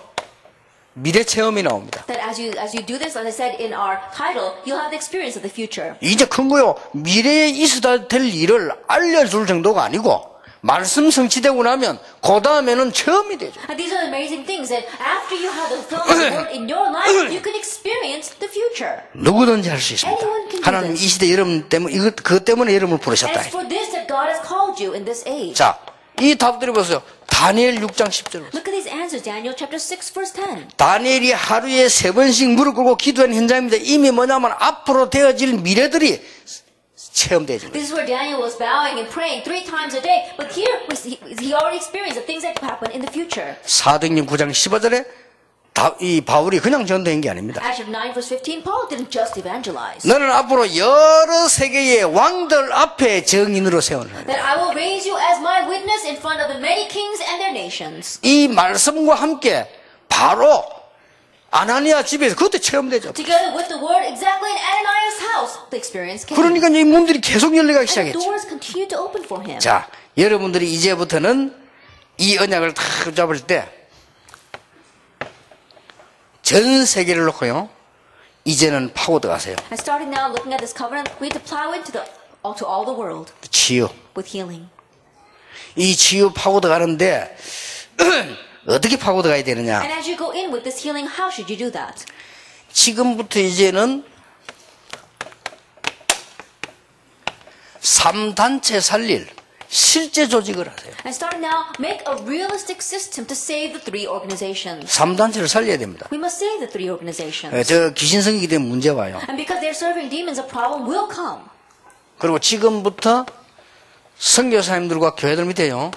미래 체험이 나옵니다. That as you do this, as I said in our title, you'll have the experience of the future. 이제 큰 거요. 미래에 있어야 될 일을 알려줄 정도가 아니고 말씀 성취되고 나면 그 다음에는 체험이 되죠. And these are the amazing things that after you have the fulfillment of the word in your life, you can experience the future. 누구든지 할 수 있습니다. Anyone can do 하나님 이 this. 시대 여러분 때문에 그것 때문에 여러분을 And 부르셨다. it's for this that God has called you in this age. 자, 이 답들을 보세요. 다니엘 6장 10절. Look at these answers, Daniel chapter 6, verse 10. 다니엘이 하루에 3번씩 무릎 꿇고 기도한 현장입니다. 이미 뭐냐면 앞으로 되어질 미래들이 체험되죠. This is where Daniel was bowing and praying 3 times a day. But here, he already experienced the things that happen in the future. 사도행전 9장 15절에 이 바울이 그냥 전도한 게 아닙니다. Acts 9, verse 15, Paul didn't just evangelize. 너는 앞으로 여러 세계의 왕들 앞에 증인으로 세워라. That I will raise you as my witness in front of the many kings and their nations. 이 말씀과 함께 바로 아나니아 집에서 그때 체험되죠. Together with the word exactly in Ananias' house, the experience came. 그러니까 이 문들이 계속 열려가기 And the 시작했죠. doors continued to open for him. 자, 여러분들이 이제부터는 이 언약을 다 잡을 때 전 세계를 놓고요. 이제는 파고 들어가세요. And starting now, looking at this covenant, we need to plow into to all the world 치유. with healing. 이 치유 파고 들어가는데 어떻게 파고 들어가야 되느냐? And as you go in with this healing, how should you do that? 지금부터 이제는 3단체 살릴 실제 조직을 하세요. And starting now, make a realistic system to save the 3 organizations. 3단체를 살려야 됩니다. We must save the 3 organizations. 저 귀신성이기 때문에 문제 와요. And because they're serving demons, a problem will come. 그리고 지금부터 선교사님들과 교회들 밑에요.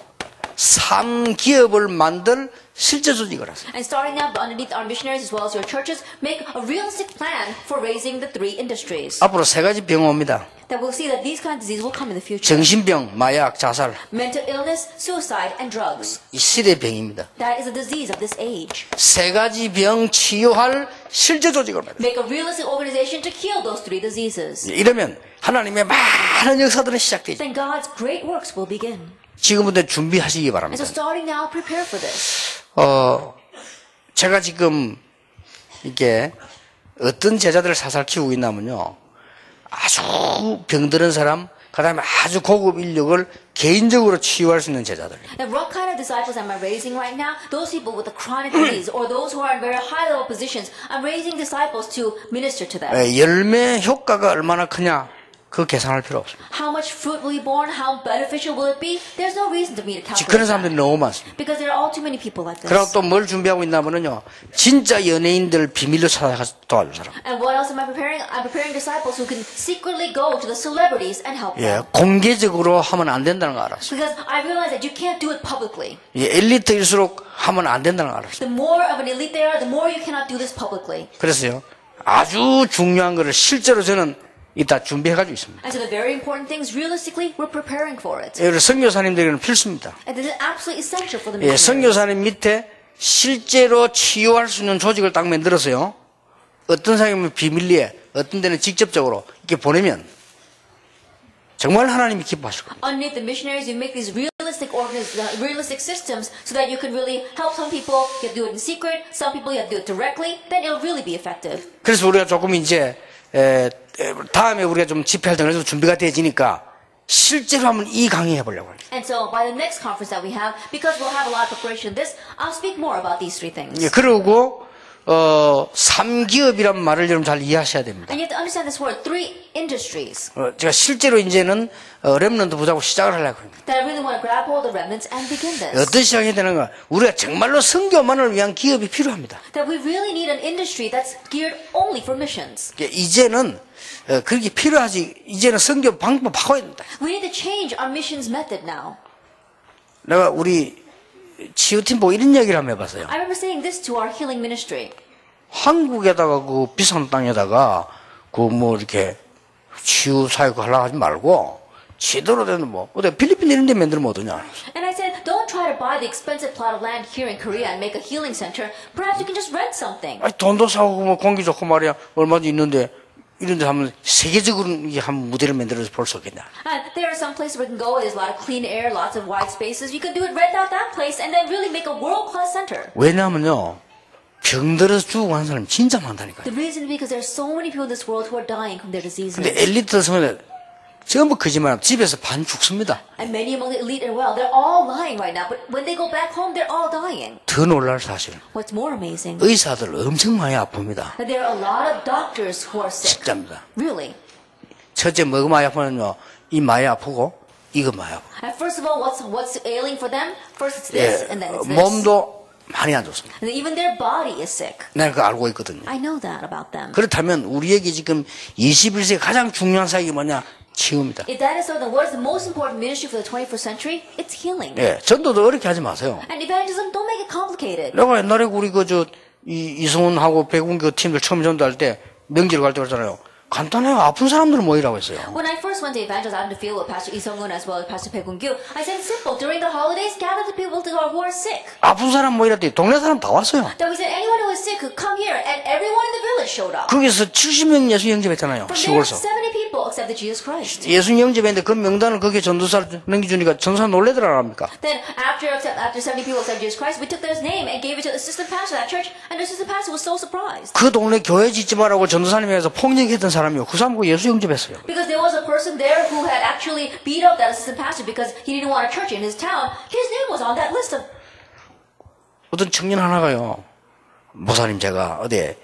3기업을 만들 실제 조직을 하세요. And starting now, underneath our missionaries as well as your churches, make a realistic plan for raising the 3 industries. 앞으로 3가지 병 옵니다. That we'll see that these kinds of diseases will come in the future. 정신병, 마약, 자살. Mental illness, suicide, and drugs. 이 시대 병입니다. That is a disease of this age. 3가지 병 치유할 실제 조직을 만들어요. Make a realistic organization to heal those 3 diseases. 이러면 하나님의 많은 역사들은 시작되죠. Then God's great works will begin. 지금부터 준비하시기 And 바랍니다. so starting now, prepare for this. 제가 지금 이게 어떤 제자들을 살살 키우고 있냐면요. 아주 병들은 사람, 그 다음에 아주 고급 인력을 개인적으로 치유할 수 있는 제자들. And what kind of disciples am I raising right now? Those people with a chronic disease or those who are in very high level positions. I'm raising disciples to minister to them. 열매 효과가 얼마나 크냐, 그 계산할 필요 없습니다. How much fruit will be born? How beneficial will it be? There's no reason to me to calculate 그런 사람들이 that. 너무 많습니다. Because there are all too many people like 그리고 this. 또 뭘 준비하고 있냐면요. 진짜 연예인들 비밀로 찾아가서 도와줄 사람. And what else am I preparing? I'm preparing disciples who can secretly go to the celebrities and help 예, them. 공개적으로 하면 안 된다는 거 알았어요. Because I realize that you can't do it publicly. 예, 엘리트일수록 하면 안 된다는 거 알았어요. The more of an elite they are, the more you cannot do this publicly. 그래서요, 아주 중요한 거를 실제로 저는 이따 준비해가지고 있습니다. And so the very important things, realistically, we're preparing for it. 예, 선교사님들에게는 필수입니다. And this is absolutely essential for the 예, missionaries. 선교사님 밑에 실제로 치유할 수 있는 조직을 딱 만들어서요. 어떤 사람은 비밀리에, 어떤 데는 직접적으로 이렇게 보내면 정말 하나님이 기뻐하실 겁니다. Underneath the missionaries, you make these realistic systems so that you can really help some people. You have to do it in secret. Some people you have to do it directly. Then it'll really be effective. 그래서 우리가 조금 이제 다음에 우리가 좀 집회할 때 그래서 준비가 되어지니까 실제로 한번 이 강의해 보려고 합니다. And so by the next conference that we have, because we'll have a lot of preparation in this, I'll speak more about these 3 things. 예, 그리고 3기업이란 말을 여러분 잘 이해하셔야 됩니다. And you have to understand this word, 3 industries. 제가 실제로 이제는 렘넌트 부자고 시작을 하려고 합니다. That I really want to grab hold of the remnants and begin this. 어떤 시작이 되는가? 우리가 정말로 선교만을 위한 기업이 필요합니다. That we really need an industry that's geared only for missions. 이제는 그렇게 필요하지. 이제는 선교 방법 바꿔야 된다. We need to change our missions method now. 내가 우리 치유팀 보고 이런 얘기를 한번 해봤어요. I remember saying this to our healing ministry. 한국에다가 그 비싼 땅에다가 그 뭐 이렇게 치유 사역 하려고 하지 말고 제대로 되는 뭐 어디 필리핀 이런 데 만들면 어떠냐. And I said, don't try to buy the expensive plot of land here in Korea and make a healing center. Perhaps you can just rent something. 아니, 돈도 사고 뭐 공기 좋고 말이야 얼마든지 있는데 이런 데 하면 세계적으로 이게 한 무대를 만들어서 볼 수 없겠냐. And there are some places where we can go. There's a lot of clean air, lots of wide spaces. You can do it, rent out that place, and then really make a world-class center. 왜냐하면요 병들어서 죽고 한 사람이 진짜 많다니까요. The reason is because there are so many people in this world who are dying from their diseases. 근데 엘리트 성에 전부 거짓말하고 집에서 반 죽습니다. And many among the elite and well, they're all lying right now. But when they go back home, they're all dying. 더 놀랄 사실은 What's more amazing, 의사들 엄청 많이 아픕니다. that there are a lot of doctors who are sick. 진짜입니다. Really. 첫째 뭐가 많이 아프냐면요. 이 많이 아프고 이거 많이 아프고. And first of all, what's ailing for them? First it's this, and then it's this. 몸도 많이 안 좋습니다. And even their body is sick. 내가 그거 알고 있거든요. I know that about them. 그렇다면 우리에게 지금 21세기 가장 중요한 사역이 뭐냐? 치유입니다. If that is so, then what is the most important ministry for the 21st century? It's healing. 예, 전도도 어렵게 하지 마세요. And evangelism, don't make it complicated. 내가 옛날에 우리 이승훈하고 백운교 팀들 처음 전도할 때 명지를 갈 때 그러잖아요. 간단해요. 아픈 사람들 모이라고 했어요. When I first went to evangelize out in the field with Pastor Lee Sung-hoon as well as Pastor Bae Gun-gyu, I said it's simple. During the holidays, gather the people who are sick. 아픈 사람 모이라 했더니 동네 사람 다 왔어요. Then we said anyone who is sick could come here, and everyone in the village showed up. 거기서 70명 예수 영접했잖아요. From there, 시골서. 70 people accepted Jesus Christ. 예수 영접했는데 그 명단을 거기에 전도사를 넘겨주니까 전도사 놀래더라 합니까? Then after 70 people accepted Jesus Christ, we took their name and gave it to the assistant pastor of that church, and the assistant pastor was so surprised. 그 동네 교회 짓지 말라고 전도사님이 해서 폭력했던 사람이요. 그 사람 예수 영접했어요. Because there was a person there who had actually beat up that assistant pastor because he didn't want a church in his town. His name was on that list of. 어떤 청년 하나가요. 목사님 제가 어디에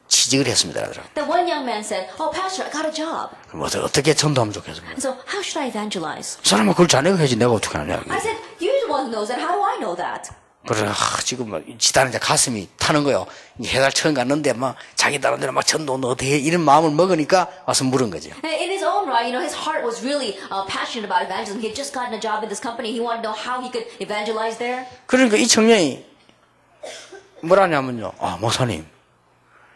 취직을 했습니다. Then one young man said, "Oh, pastor, I got a job." 그럼 어떻게 전도하면 좋겠습니까? And so, how should I evangelize? 그 사람은 그걸 자네가 해야지 내가 어떻게 하냐. I said, "You're the one who knows that. How do I know that?" 그래 지금 지단은 이제 가슴이 타는 거요. 해달 처음 갔는데 막 자기 나름대로 막 전도 어떻게 해 이런 마음을 먹으니까 와서 물은 거죠. And in his own right, his heart was really passionate about evangelism. He had just gotten a job in this company. He wanted to know how he could evangelize there. 그러니까 이 청년이 뭐라냐면요. 아 목사님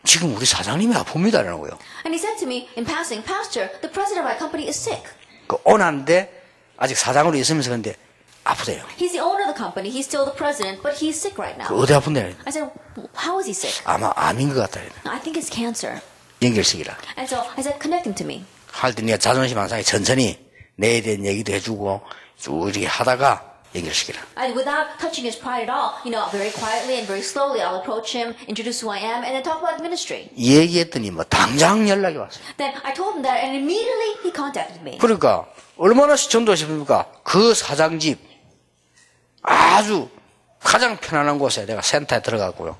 지금 우리 사장님이 아픕니다라는 거예요. And he said to me in passing, "Pastor, the president of our company is sick." 그 오난데 아직 사장으로 있으면서 근데 아프대요. He's the owner of the company. He's still the president, but he's sick right now. 그 어디 아픈데? I said, "How is he sick?" 아마 암인 것 같다. I think it's cancer. 연결시키라. And so I said, "Connect him to me." 할 때 네가 자존심 안 상해 천천히 내에 대한 얘기도 해주고 쭉 이렇게 하다가 연결시키라. And without touching his pride at all, very quietly and very slowly, I'll approach him, introduce who I am, and then talk about ministry. 얘기했더니 뭐 당장 연락이 왔어요. Then I told him that, and immediately he contacted me. 그러니까 얼마나 전도하십니까? 그 사장 집 아주 가장 편안한 곳에 내가 센터에 들어갔고요.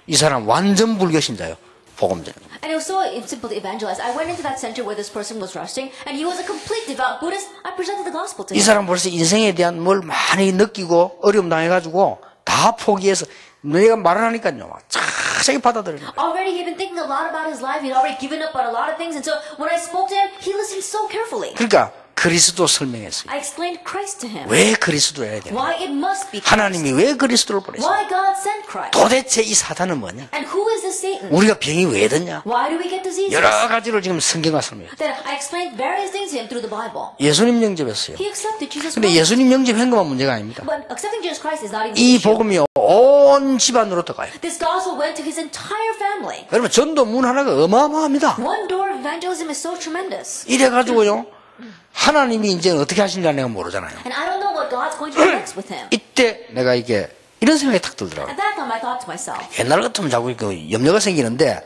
이 사람 완전 불교 신자예요. 복음자. And it was so simple to evangelize. I went into that center where this person was resting, and he was a complete devout Buddhist. I presented the gospel to 이 him. 사람 벌써 인생에 대한 뭘 많이 느끼고 어려움 당해가지고 다 포기해서 내가 말을 하니까요. 자세히 받아들여요. Already he'd been thinking a lot about his life. He'd already given up on a lot of things, and so when I spoke to him, he listened so carefully. 그러니까 그리스도 설명했어요. I explained Christ to him. 왜 그리스도여야 되나? Why it must be Christ. 하나님이 왜 그리스도를 보냈어요? Why God sent Christ. 도대체 이 사단은 뭐냐? And who is this Satan? 우리가 병이 왜 드냐? Why do we get diseases? 여러 가지를 지금 성경과 설명해요. Then I explained various things to him through the Bible. 예수님 영접했어요. He accepted Jesus 근데 Christ. 예수님 영접한 것만 문제가 아닙니다. But accepting Jesus Christ is not even 이 the issue. 복음이 온 집안으로 들어가요. This gospel went to his entire family. 여러분 전도 문 하나가 어마어마합니다. One door of evangelism is so tremendous. 이래가지고요. 하나님이 이제 어떻게 하시는지 내가 모르잖아요. And I don't know what God's going to do next with him. 이때 내가 이게 이런 생각이 탁 들더라고요. At that time I thought to myself. 옛날 같으면 자꾸 염려가 생기는데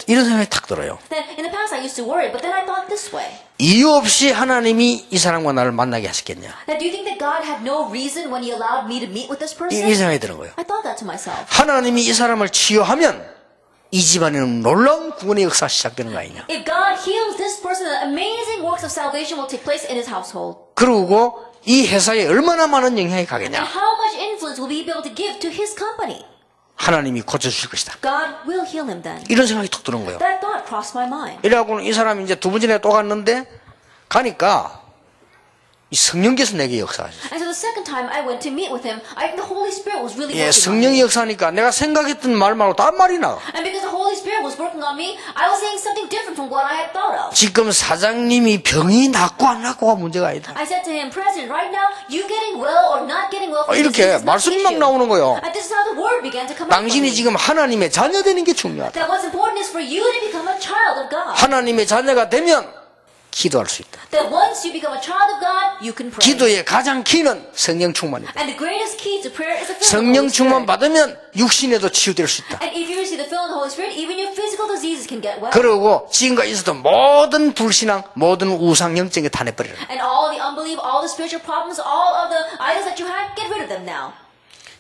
이런 생각이 탁 들어요. Then in the past I used to worry, but then I thought this way. 이유 없이 하나님이 이 사람과 나를 만나게 하셨겠냐. Now, do you think that God had no reason when He allowed me to meet with this person? 이 생각이 드는 거예요. I thought that to myself. 하나님이 이 사람을 치유하면 이 집안에는 놀라운 구원의 역사가 시작되는 거 아니냐. If God heals this person, amazing works of salvation will take place in his household. 그리고 이 회사에 얼마나 많은 영향이 And 가겠냐. how much influence will he be able to give to his company? 하나님이 고쳐주실 것이다. God will heal him then. 이런 생각이 툭 드는 거예요. That thought crossed my mind. 이래갖고는 이 사람이 이제 두 번째에 또 갔는데 가니까 이 성령께서 내게 역사하셨어요. And so the second time I went to meet with him, I think the Holy Spirit was really 예, working on 성령이 me. 역사하니까 내가 생각했던 말 말고 다른 말이 나와. And because the Holy Spirit was working on me, I was saying something different from what I had thought of. 지금 사장님이 병이 낫고 안 낫고가 문제가 아니다. I said to him, President, right now, you getting well or not getting well from 이렇게 this is not the 말씀이 막 issue. 나오는 거예요. And this is how the word began to come out from 당신이 me. 지금 하나님의 자녀 되는 게 중요하다. That what's important is for you to become a child of God. 하나님의 자녀가 되면 기도할 수 있다. That once you become a child of God, you can pray. 기도의 가장 키는 성령 충만이다. And the greatest key to prayer is the filling of the 성령 Holy 충만 Spirit. 받으면 육신에도 치유될 수 있다. And if you receive the filling of the Holy Spirit, even your physical diseases can get well. 그리고 지금까지 있었던 모든 불신앙, 모든 우상 영적에 타내버리라. And all the unbelief, all the spiritual problems, all of the idols that you had, get rid of them now.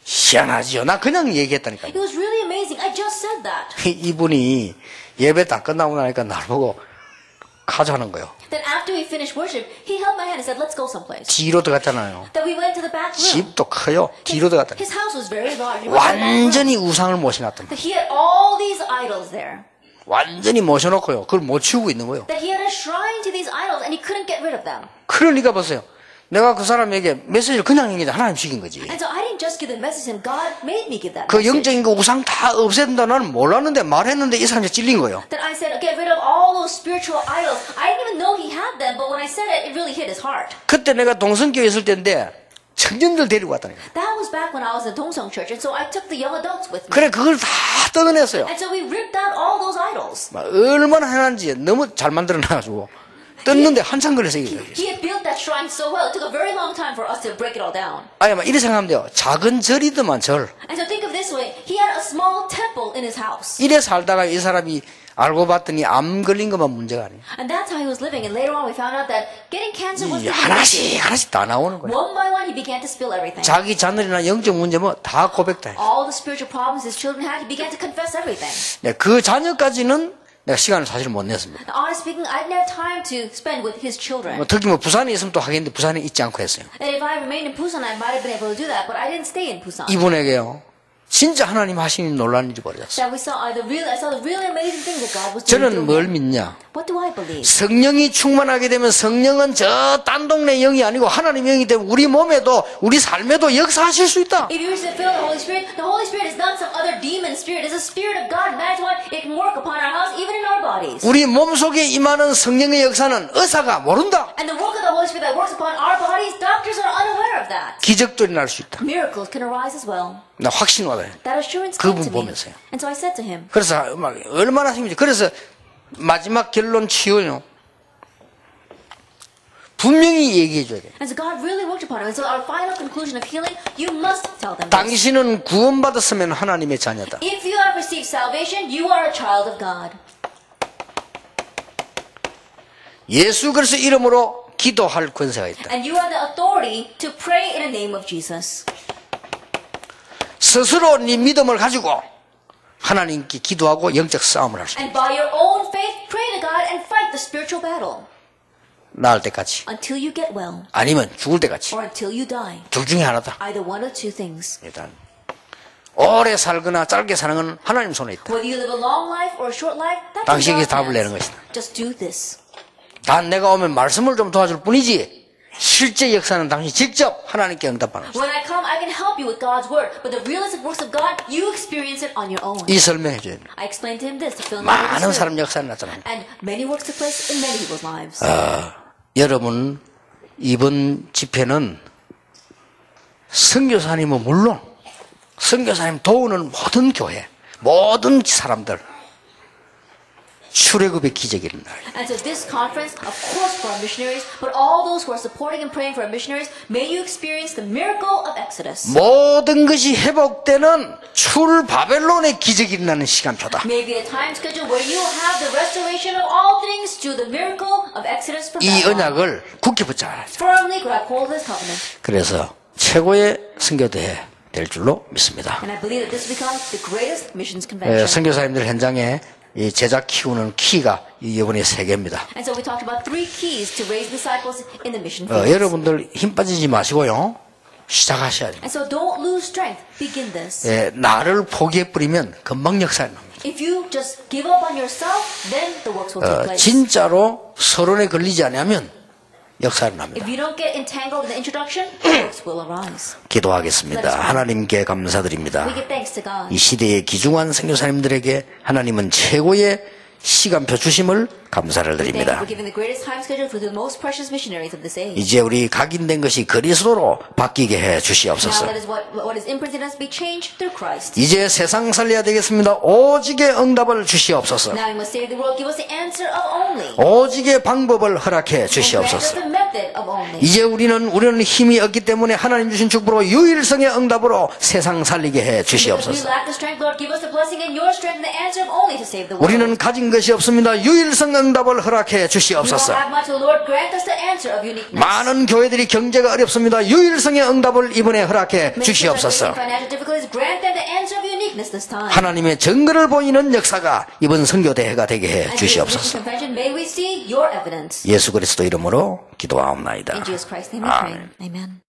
희한하지요. 나 그냥 얘기했다니까요. It was really amazing. I just said that. 이분이 예배 다 끝나고 나니까 날 보고 가자는 거예요. Then after we finished worship, he held my hand and said, let's go someplace. 뒤로 들어갔잖아요. Then we went to the back room. 집도 커요. 뒤로 들어갔다. His house was very large. We went to the back room. 완전히 우상을 모셔놨던 거예요. That he had all these idols there. 완전히 모셔놓고요. 그걸 못 치우고 있는 거예요. That he had a shrine to these idols and he couldn't get rid of them. 그러니까 보세요. 내가 그 사람에게 메시지를 그냥 얘기해. 하나님 시킨 거지. And so I didn't just give the message to him. God made me give that 그 message. 영적인 거 우상 다 없애야 된다. 나는 몰랐는데 말했는데 이 사람이 찔린 거예요. Then I said, get rid of all those spiritual idols. I didn't even know he had them, but when I said it, it really hit his heart. 그때 내가 동성교회 있을 때인데 청년들 데리고 왔다니까. That was back when I was in Dongsung Church, and so I took the young adults with me. 그래 그걸 다 뜯어냈어요. And so we ripped out all those idols. 막 얼마나 해놨는지 너무 잘 만들어놔가지고 뜯는데 한참 걸려서 이게. He had built that shrine so well. It took a very long time for us to break it all down. 아니 막 이렇게 생각하면 돼요. 작은 절이더만 절. And so think of it this way. He had a small temple in his house. 이래 살다가 이 사람이 알고 봤더니 암 걸린 것만 문제가 아니에요. And that's how he was living. And later on we found out that getting cancer was 이 the 하나씩 하나씩 다 나오는 거예요. One by one he began to spill everything. 자기 자녀이나 영적 문제 뭐 다 고백다. All the spiritual problems his children had, he began to confess everything. 네, 그 자녀까지는 내가 시간을 사실 못 냈습니다. Now, honestly speaking, I didn't have time to spend with his children. 뭐 특히 뭐 부산에 있으면 또 하겠는데 부산에 있지 않고 했어요. And if I remained in Busan, I might have been able to do that, but I didn't stay in Busan. 이분에게요. 진짜 하나님 하시는 놀라운 일이 벌어졌어요. That we saw I saw the really amazing things that God was doing. 저는 뭘 믿냐? What do I believe? 성령이 충만하게 되면 성령은 저 딴 동네 영이 아니고 하나님 영이 되면 우리 몸에도 우리 삶에도 역사하실 수 있다. If you receive the Holy Spirit is not some other demon spirit. It's a spirit of God. And that's why it can work upon our house, even in our bodies. 우리 몸속에 임하는 성령의 역사는 의사가 모른다. And the work of the Holy Spirit that works upon our bodies, doctors are unaware of that. 기적들이 날 수 있다. Miracles can arise as well. 나 확신 받아요. That assurance came 그분 to me. 보면서요. And so I said to him, 그래서 막 얼마나 힘이지. 그래서 마지막 결론 치유요. 분명히 얘기해 줘야 돼. and so God really worked upon him. And so our final conclusion of healing, you must tell them this. 당신은 구원받았으면 하나님의 자녀다. If you have received salvation, you are a child of God. 예수 그리스도 이름으로 기도할 권세가 있다. And you have the authority to pray in the name of Jesus. 스스로 네 믿음을 가지고 하나님께 기도하고 영적 싸움을 할 수 있다. And by your own faith, pray to God and fight the spiritual battle 나을 때까지 until you get well 아니면 죽을 때까지 or until you die. 둘 중에 하나다. Either one or two things. 일단 오래 살거나 짧게 사는 건 하나님 손에 있다. Whether you live a long life or a short life, that's in 당신에게 God's 답을 내는 hands. 것이다. Just do this. 단 내가 오면 말씀을 좀 도와줄 뿐이지 실제 역사는 당신이 직접 하나님께 응답하는 것이다. When I come, I can help you with God's word, but the realistic works of God, you experience it on your own. 이 설명해 줘야 돼. I explained to him this to fill in the Holy 많은 Spirit. 사람 역사를 났잖아요. And many works took place in many people's lives. 여러분 이번 집회는 선교사님은 물론 선교사님 도우는 모든 교회 모든 사람들 출애굽의 기적이 일어나요. And so this conference, of course, for our missionaries, but all those who are supporting and praying for our missionaries, may you experience the miracle of Exodus. 모든 것이 회복되는 출 바벨론의 기적이 일어나는 시간표다. Maybe a time schedule where you have the restoration of all things to the miracle of Exodus from 이 Babylon. 언약을 굳게 붙잡아야 돼. Firmly grab hold of this covenant. 그래서 최고의 선교대회 될 줄로 믿습니다. And I believe that this will become the greatest missions convention. 선교사님들 현장에 이 제자 키우는 키가 이번에 3개입니다. And so we talked about 3 keys to raise disciples in the mission field. 여러분들 힘 빠지지 마시고요. 시작하셔야 돼요. And so don't lose strength. Begin this. 나를 포기해버리면 금방 역사에 납니다. If you just give up on yourself, then the works will take place. 진짜로 서론에 걸리지 않으면 역사에 납니다. If you don't get entangled in the introduction, the works will arise. 기도하겠습니다. 하나님께 감사드립니다. We give thanks to God. 이 시대의 귀중한 선교사님들에게 하나님은 최고의 시간표 주심을 감사를 Thank you 드립니다. for giving the greatest time schedule for the most precious missionaries of this age. 이제 우리 각인된 것이 그리스도로 바뀌게 해 Now 주시옵소서. let us what is imprinted in us be changed through Christ. 이제 세상 살려야 되겠습니다. 오직의 응답을 주시옵소서. Now we must save the world. Give us the answer of only. 오직의 방법을 허락해 And grant us 주시옵소서. the method of only. 이제 우리는 힘이 없기 때문에 하나님 주신 축복으로 유일성의 응답으로 세상 살리게 해 Because we 주시옵소서. lack the strength, Lord, give us the blessing and your strength and the answer of only to save the world. 우리는 가진 것이 없습니다. 유일성 응답을 허락해 We don't 주시옵소서. have much, Lord, grant us the answer of uniqueness. 많은 교회들이 경제가 어렵습니다. 유일성의 응답을 이번에 허락해 Many churches are 주시옵소서. facing financial difficulties. Grant them the answer of uniqueness this time. 하나님의 증거를 보이는 역사가 이번 선교대회가 되게 해 As this mission 주시옵소서. convention, may we see your evidence. 예수 그리스도 이름으로 기도하옵나이다. In Jesus Christ's name we pray. 아멘. Amen.